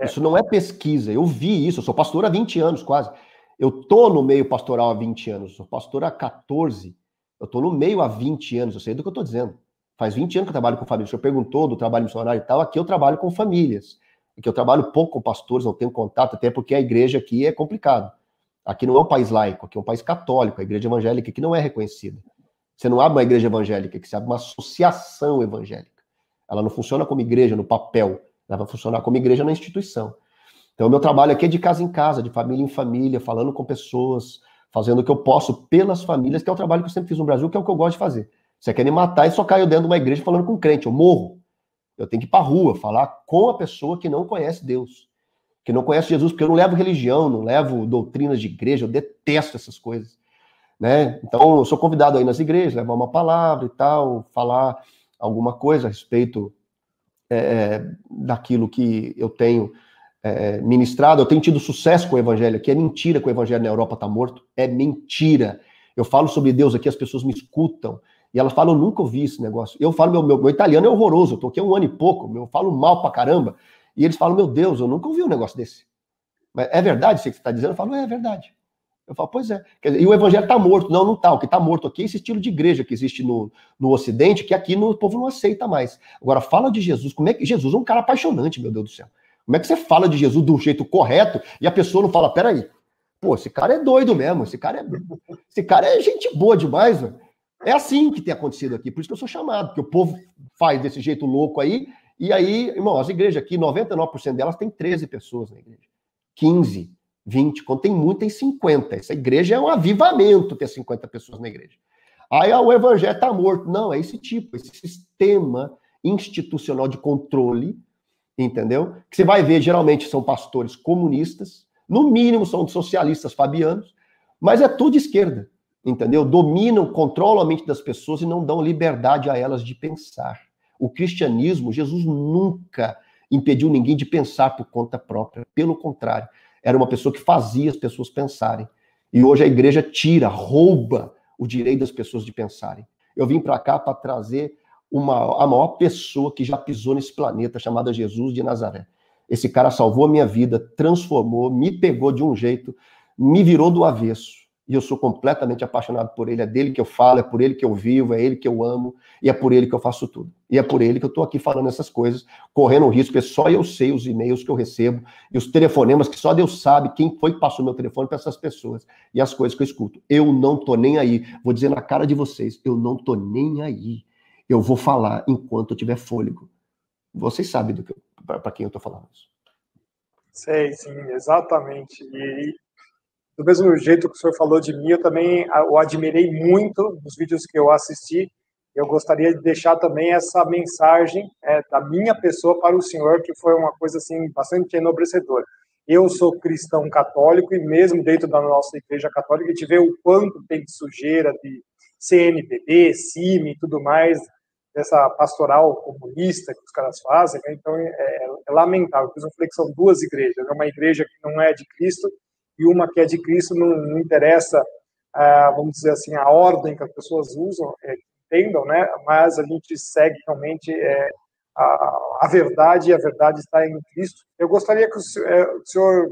Isso não é pesquisa, eu vi isso, eu sou pastor há 20 anos quase. Eu tô no meio pastoral há 20 anos, eu sou pastor há 14, eu tô no meio há 20 anos, eu sei do que eu tô dizendo. Faz 20 anos que eu trabalho com famílias. O senhor perguntou do trabalho missionário e tal, aqui eu trabalho com famílias. Aqui eu trabalho pouco com pastores, não tenho contato, até porque a igreja aqui é complicado. Aqui não é um país laico, aqui é um país católico, a igreja evangélica aqui não é reconhecida. Você não abre uma igreja evangélica, aqui você abre uma associação evangélica. Ela não funciona como igreja no papel, ela vai funcionar como igreja na instituição. Então o meu trabalho aqui é de casa em casa, de família em família, falando com pessoas, fazendo o que eu posso pelas famílias, que é o trabalho que eu sempre fiz no Brasil, que é o que eu gosto de fazer. Você quer me matar e só caiu dentro de uma igreja falando com crente, eu morro. Eu tenho que ir para a rua, falar com a pessoa que não conhece Deus, que não conhece Jesus, porque eu não levo religião, não levo doutrinas de igreja, eu detesto essas coisas, né? Então, eu sou convidado aí nas igrejas, levar uma palavra e tal, falar alguma coisa a respeito daquilo que eu tenho ministrado. Eu tenho tido sucesso com o evangelho aqui, é mentira que o evangelho na Europa está morto, é mentira. Eu falo sobre Deus aqui, as pessoas me escutam, e elas falam, eu nunca ouvi esse negócio. Eu falo, meu italiano é horroroso, eu tô aqui há 1 ano e pouco, eu falo mal pra caramba. E eles falam, meu Deus, eu nunca ouvi um negócio desse. Mas é verdade isso que você está dizendo? Eu falo, é verdade. Eu falo, pois é. E o evangelho está morto. Não, não está. O que está morto aqui é esse estilo de igreja que existe no Ocidente, que aqui o povo não aceita mais. Agora, fala de Jesus. Como é que Jesus é um cara apaixonante, meu Deus do céu. Como é que você fala de Jesus do jeito correto e a pessoa não fala, peraí, pô, esse cara é doido mesmo, esse cara é gente boa demais, velho. É assim que tem acontecido aqui, por isso que eu sou chamado, porque o povo faz desse jeito louco aí, e aí, irmão, as igrejas aqui, 99% delas tem 13 pessoas na igreja. 15, 20, quando tem muito, tem 50. Essa igreja é um avivamento ter 50 pessoas na igreja. Aí o evangelho está morto. Não, é esse tipo, esse sistema institucional de controle, entendeu? Que você vai ver, geralmente são pastores comunistas, no mínimo são socialistas fabianos, mas é tudo esquerda. Entendeu? Dominam, controlam a mente das pessoas e não dão liberdade a elas de pensar. O cristianismo, Jesus nunca impediu ninguém de pensar por conta própria. Pelo contrário, era uma pessoa que fazia as pessoas pensarem. E hoje a igreja rouba o direito das pessoas de pensarem. Eu vim para cá para trazer a maior pessoa que já pisou nesse planeta, chamada Jesus de Nazaré. Esse cara salvou a minha vida, transformou, me pegou de um jeito, me virou do avesso. E eu sou completamente apaixonado por ele, é dele que eu falo, é por ele que eu vivo, é ele que eu amo, e é por ele que eu faço tudo. E é por ele que eu estou aqui falando essas coisas, correndo o risco, porque só eu sei os e-mails que eu recebo, e os telefonemas que só Deus sabe quem foi que passou meu telefone para essas pessoas, e as coisas que eu escuto. Eu não tô nem aí, vou dizer na cara de vocês, eu não tô nem aí. Eu vou falar enquanto eu tiver fôlego. Vocês sabem para quem eu tô falando isso. Sei, sim, exatamente. E do mesmo jeito que o senhor falou de mim, eu também o admirei muito nos vídeos que eu assisti. Eu gostaria de deixar também essa mensagem da minha pessoa para o senhor, que foi uma coisa assim bastante enobrecedora. Eu sou cristão católico e mesmo dentro da nossa igreja católica, a gente vê o quanto tem de sujeira, de CNBB, CIMI e tudo mais, dessa pastoral comunista que os caras fazem, né? Então é lamentável. Eu falei que são 2 igrejas, uma igreja que não é de Cristo e uma que é de Cristo. Não interessa, vamos dizer assim, a ordem que as pessoas usam, entendam, né? Mas a gente segue realmente a verdade, e a verdade está em Cristo. Eu gostaria que o senhor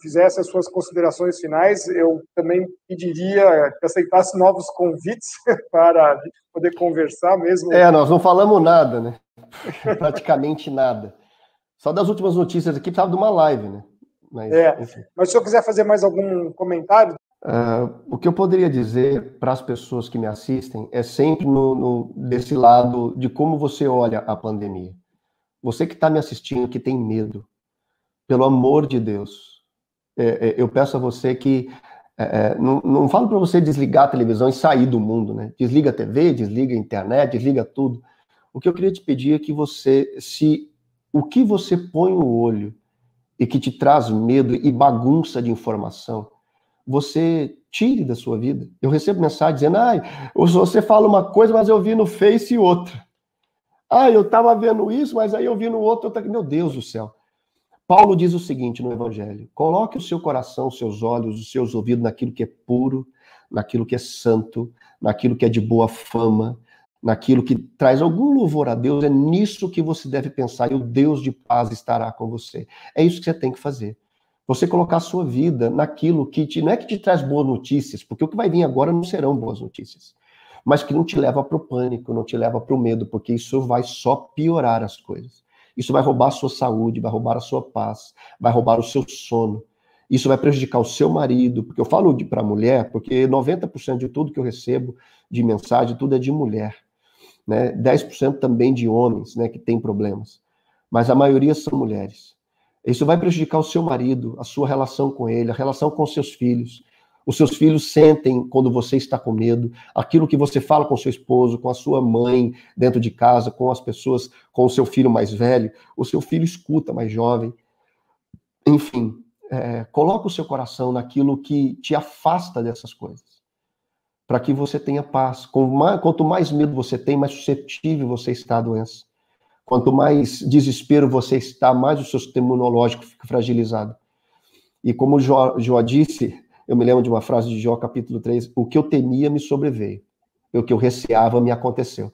fizesse as suas considerações finais. Eu também pediria que aceitasse novos convites para poder conversar mesmo. Nós não falamos nada, né? Praticamente nada. Só das últimas notícias aqui, precisava de uma live, né? Mas se eu quiser fazer mais algum comentário, O que eu poderia dizer para as pessoas que me assistem é sempre desse lado de como você olha a pandemia. Você que está me assistindo, que tem medo, pelo amor de Deus, eu peço a você que não falo para você desligar a televisão e sair do mundo, né? Desliga a TV, desliga a internet, desliga tudo. O que eu queria te pedir é que você, se o que você põe o olho e que te traz medo e bagunça de informação, você tire da sua vida. Eu recebo mensagem dizendo, você fala uma coisa, mas eu vi no Face outra. Eu estava vendo isso, mas aí eu vi no outro. Meu Deus do céu. Paulo diz o seguinte no Evangelho: coloque o seu coração, os seus olhos, os seus ouvidos naquilo que é puro, naquilo que é santo, naquilo que é de boa fama, naquilo que traz algum louvor a Deus. É nisso que você deve pensar e o Deus de paz estará com você. É isso que você tem que fazer. Você colocar a sua vida naquilo que não é que te traz boas notícias, porque o que vai vir agora não serão boas notícias, mas que não te leva para o pânico, não te leva para o medo, porque isso vai só piorar as coisas. Isso vai roubar a sua saúde, vai roubar a sua paz, vai roubar o seu sono. Isso vai prejudicar o seu marido, porque eu falo para a mulher, porque 90% de tudo que eu recebo de mensagem, tudo é de mulher, né? 10% também de homens, né, que têm problemas, mas a maioria são mulheres. Isso vai prejudicar o seu marido, a sua relação com ele, a relação com os seus filhos. Os seus filhos sentem quando você está com medo, aquilo que você fala com seu esposo, com a sua mãe, dentro de casa, com as pessoas, com o seu filho mais velho, o seu filho escuta mais jovem. Enfim, coloca o seu coração naquilo que te afasta dessas coisas, para que você tenha paz. Quanto mais medo você tem, mais suscetível você está à doença. Quanto mais desespero você está, mais o seu sistema imunológico fica fragilizado. E como Jó disse, eu me lembro de uma frase de Jó, capítulo 3, o que eu temia me sobreveio, o que eu receava me aconteceu.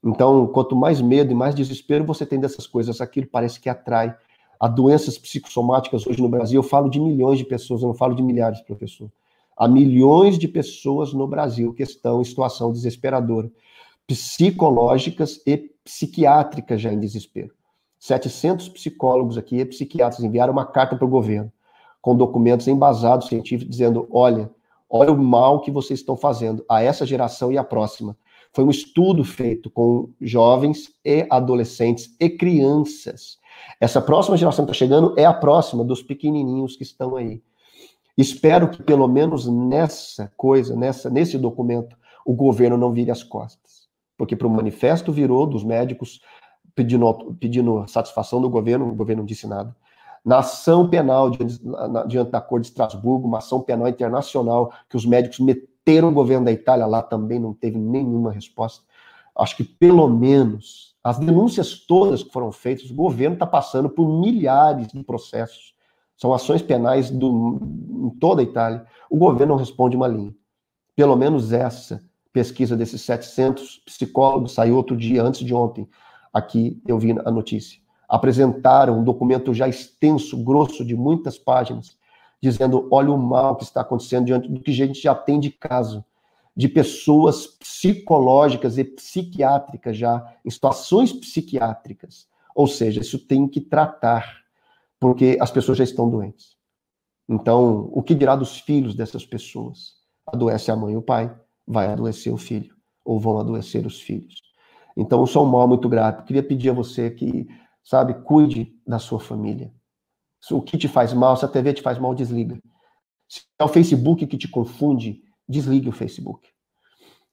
Então, quanto mais medo e mais desespero você tem dessas coisas, aquilo parece que atrai. Há doenças psicossomáticas hoje no Brasil, eu falo de milhões de pessoas, eu não falo de milhares, professor. Há milhões de pessoas no Brasil que estão em situação desesperadora, psicológicas e psiquiátricas já em desespero. 700 psicólogos aqui e psiquiatras enviaram uma carta para o governo, com documentos embasados científicos, dizendo, olha o mal que vocês estão fazendo a essa geração e a próxima. Foi um estudo feito com jovens e adolescentes e crianças. Essa próxima geração que está chegando é a próxima dos pequenininhos que estão aí. Espero que pelo menos nesse documento, o governo não vire as costas. Porque para o manifesto virou dos médicos pedindo satisfação do governo, o governo não disse nada. Na ação penal diante da Corte de Estrasburgo, uma ação penal internacional que os médicos meteram o governo da Itália lá, também não teve nenhuma resposta. Acho que pelo menos as denúncias todas que foram feitas, o governo está passando por milhares de processos. São ações penais em toda a Itália. O governo não responde uma linha. Pelo menos essa pesquisa desses 700 psicólogos saiu outro dia, antes de ontem. Aqui eu vi a notícia. Apresentaram um documento já extenso, grosso, de muitas páginas, dizendo, olha o mal que está acontecendo diante do que a gente já tem de caso, de pessoas psicológicas e psiquiátricas já, em situações psiquiátricas. Ou seja, isso tem que tratar, porque as pessoas já estão doentes. Então, o que dirá dos filhos dessas pessoas? Adoece a mãe e o pai, vai adoecer o filho, ou vão adoecer os filhos. Então, isso é um mal muito grave. Queria pedir a você que, cuide da sua família. Se o que te faz mal, se a TV te faz mal, desliga. Se é o Facebook que te confunde, desligue o Facebook.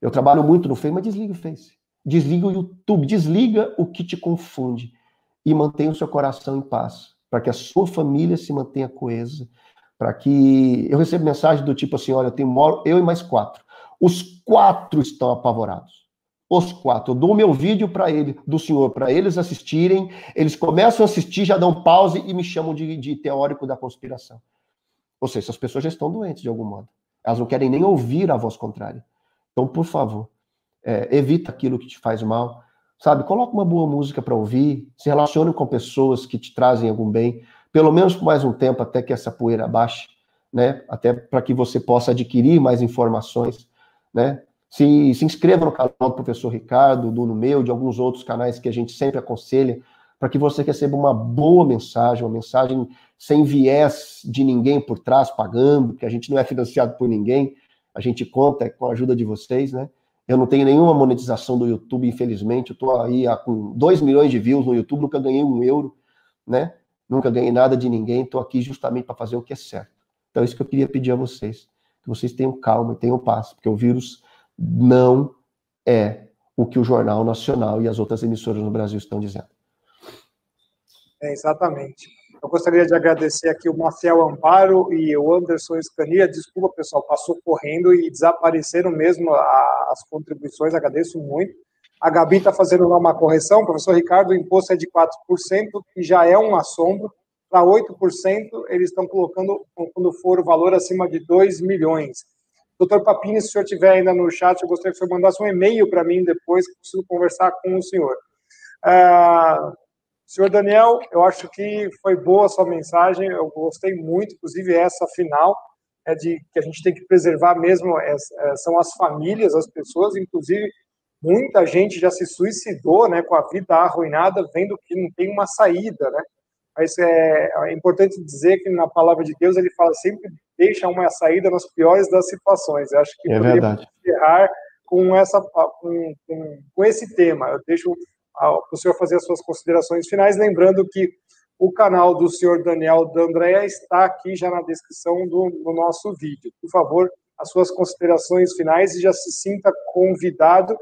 Eu trabalho muito no Face, mas desliga o Face. Desliga o YouTube, desliga o que te confunde e mantenha o seu coração em paz, para que a sua família se mantenha coesa, para que... Eu recebo mensagem do tipo assim, olha, eu e mais 4. Os 4 estão apavorados. Os 4. Eu dou o meu vídeo do senhor, para eles assistirem, eles começam a assistir, já dão pause e me chamam de teórico da conspiração. Ou seja, essas pessoas já estão doentes de algum modo. Elas não querem nem ouvir a voz contrária. Então, por favor, evita aquilo que te faz mal. Coloca uma boa música para ouvir, se relacione com pessoas que te trazem algum bem, pelo menos por mais um tempo, até que essa poeira baixe, né? Até para que você possa adquirir mais informações, né? Se inscreva no canal do professor Ricardo, no meu, de alguns outros canais que a gente sempre aconselha, para que você receba uma boa mensagem, uma mensagem sem viés de ninguém por trás pagando, porque a gente não é financiado por ninguém, a gente conta com a ajuda de vocês, né? Eu não tenho nenhuma monetização do YouTube, infelizmente, eu estou aí com 2 milhões de views no YouTube, nunca ganhei €1, né? Nunca ganhei nada de ninguém, estou aqui justamente para fazer o que é certo. Então é isso que eu queria pedir a vocês, que vocês tenham calma e tenham paz, porque o vírus não é o que o Jornal Nacional e as outras emissoras no Brasil estão dizendo. Exatamente. Eu gostaria de agradecer aqui o Maciel Amparo e o Anderson Scania. Desculpa, pessoal, passou correndo e desapareceram mesmo as contribuições, agradeço muito. A Gabi está fazendo lá uma correção, professor Ricardo, o imposto é de 4%, que já é um assombro. Para 8%, eles estão colocando, quando for o valor acima de 2 milhões. Doutor Papini, se o senhor estiver ainda no chat, eu gostaria que o senhor mandasse um e-mail para mim depois, que eu preciso conversar com o senhor. Senhor Daniel, eu acho que foi boa a sua mensagem, eu gostei muito, inclusive essa final, de que a gente tem que preservar mesmo, são as famílias, as pessoas, inclusive muita gente já se suicidou, né, com a vida arruinada, vendo que não tem uma saída, né? Mas é importante dizer que na palavra de Deus ele fala sempre deixa uma saída nas piores das situações. Eu acho que poderia encerrar com esse tema. Eu deixo para o senhor fazer as suas considerações finais, lembrando que o canal do senhor Daniel D'Andrea está aqui já na descrição do nosso vídeo. Por favor, as suas considerações finais e já se sinta convidado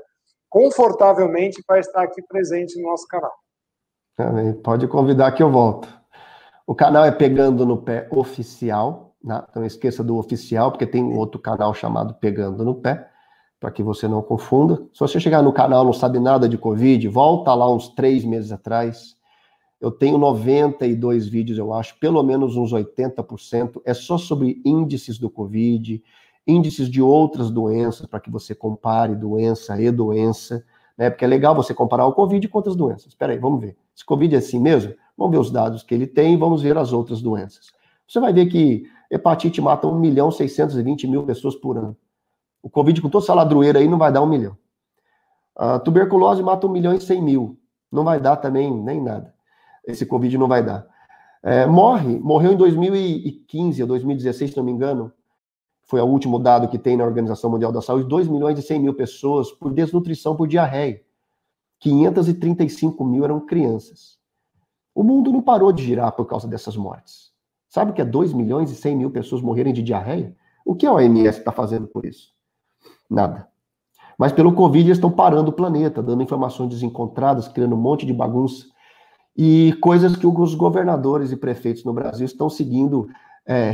confortavelmente para estar aqui presente no nosso canal. Pode convidar que eu volto. O canal é Pegando no Pé Oficial, né? Então não esqueça do oficial, porque tem um outro canal chamado Pegando no Pé, para que você não confunda. Se você chegar no canal e não sabe nada de Covid, volta lá uns 3 meses atrás. Eu tenho 92 vídeos, eu acho, pelo menos uns 80%. É só sobre índices do Covid, índices de outras doenças, para que você compare doença e doença, né? Porque é legal você comparar o Covid com outras doenças. Espera aí, vamos ver. Se Covid é assim mesmo, vamos ver os dados que ele tem e vamos ver as outras doenças. Você vai ver que hepatite mata 1.620.000 pessoas por ano. O Covid, com toda essa ladroeira aí, não vai dar 1 milhão. A tuberculose mata 1.100.000. Não vai dar também nem nada. Esse Covid não vai dar. Morreu em 2015 ou 2016, se não me engano, foi o último dado que tem na Organização Mundial da Saúde, 2.100.000 pessoas por desnutrição, por diarreia. 535.000 eram crianças. O mundo não parou de girar por causa dessas mortes. Sabe o que é 2.100.000 pessoas morrerem de diarreia? O que a OMS está fazendo por isso? Nada. Mas pelo Covid eles estão parando o planeta, dando informações desencontradas, criando um monte de bagunça. E coisas que os governadores e prefeitos no Brasil estão seguindo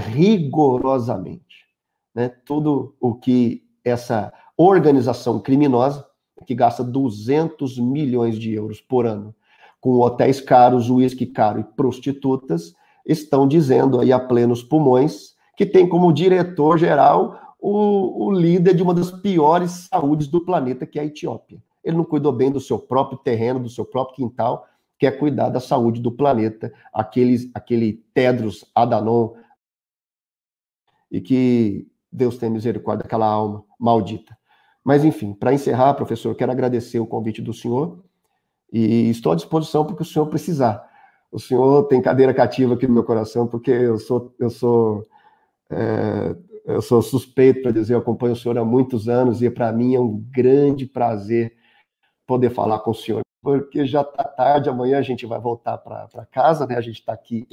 rigorosamente. Né? Tudo o que essa organização criminosa, que gasta 200 milhões de euros por ano com hotéis caros, uísque caro e prostitutas, estão dizendo aí a plenos pulmões que tem como diretor-geral o líder de uma das piores saúdes do planeta, que é a Etiópia. Ele não cuidou bem do seu próprio terreno, do seu próprio quintal, que é cuidar da saúde do planeta, aquele Tedros Adhanom, e que Deus tenha misericórdia daquela alma maldita. Mas, enfim, para encerrar, professor, quero agradecer o convite do senhor e estou à disposição para o que o senhor precisar. O senhor tem cadeira cativa aqui no meu coração, porque eu sou suspeito para dizer, eu acompanho o senhor há muitos anos e para mim é um grande prazer poder falar com o senhor, porque já está tarde, amanhã a gente vai voltar para casa, né? A gente está aqui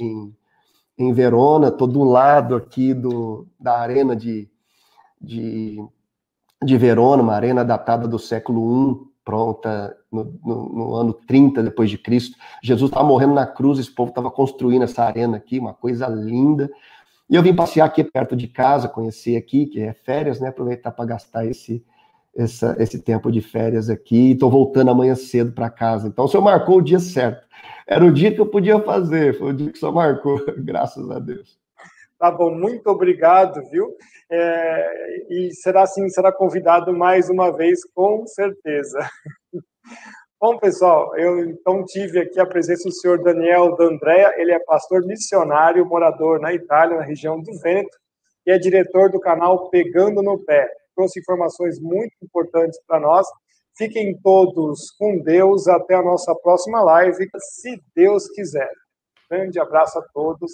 em Verona, estou do lado aqui da arena de Verona, uma arena datada do século I, pronta no ano 30 depois de Cristo. Jesus estava morrendo na cruz, esse povo estava construindo essa arena aqui, uma coisa linda. E eu vim passear aqui perto de casa, conhecer aqui, que é férias, né? Aproveitar para gastar esse tempo de férias aqui. Estou voltando amanhã cedo para casa. Então, o senhor marcou o dia certo. Era o dia que eu podia fazer, foi o dia que o senhor marcou, graças a Deus. Tá bom, muito obrigado, viu? E será convidado mais uma vez, com certeza. Bom, pessoal, eu então tive aqui a presença do senhor Daniel D'Andrea, ele é pastor missionário, morador na Itália, na região do Vêneto, e é diretor do canal Pegando no Pé. Trouxe informações muito importantes para nós. Fiquem todos com Deus. Até a nossa próxima live, se Deus quiser. Grande abraço a todos.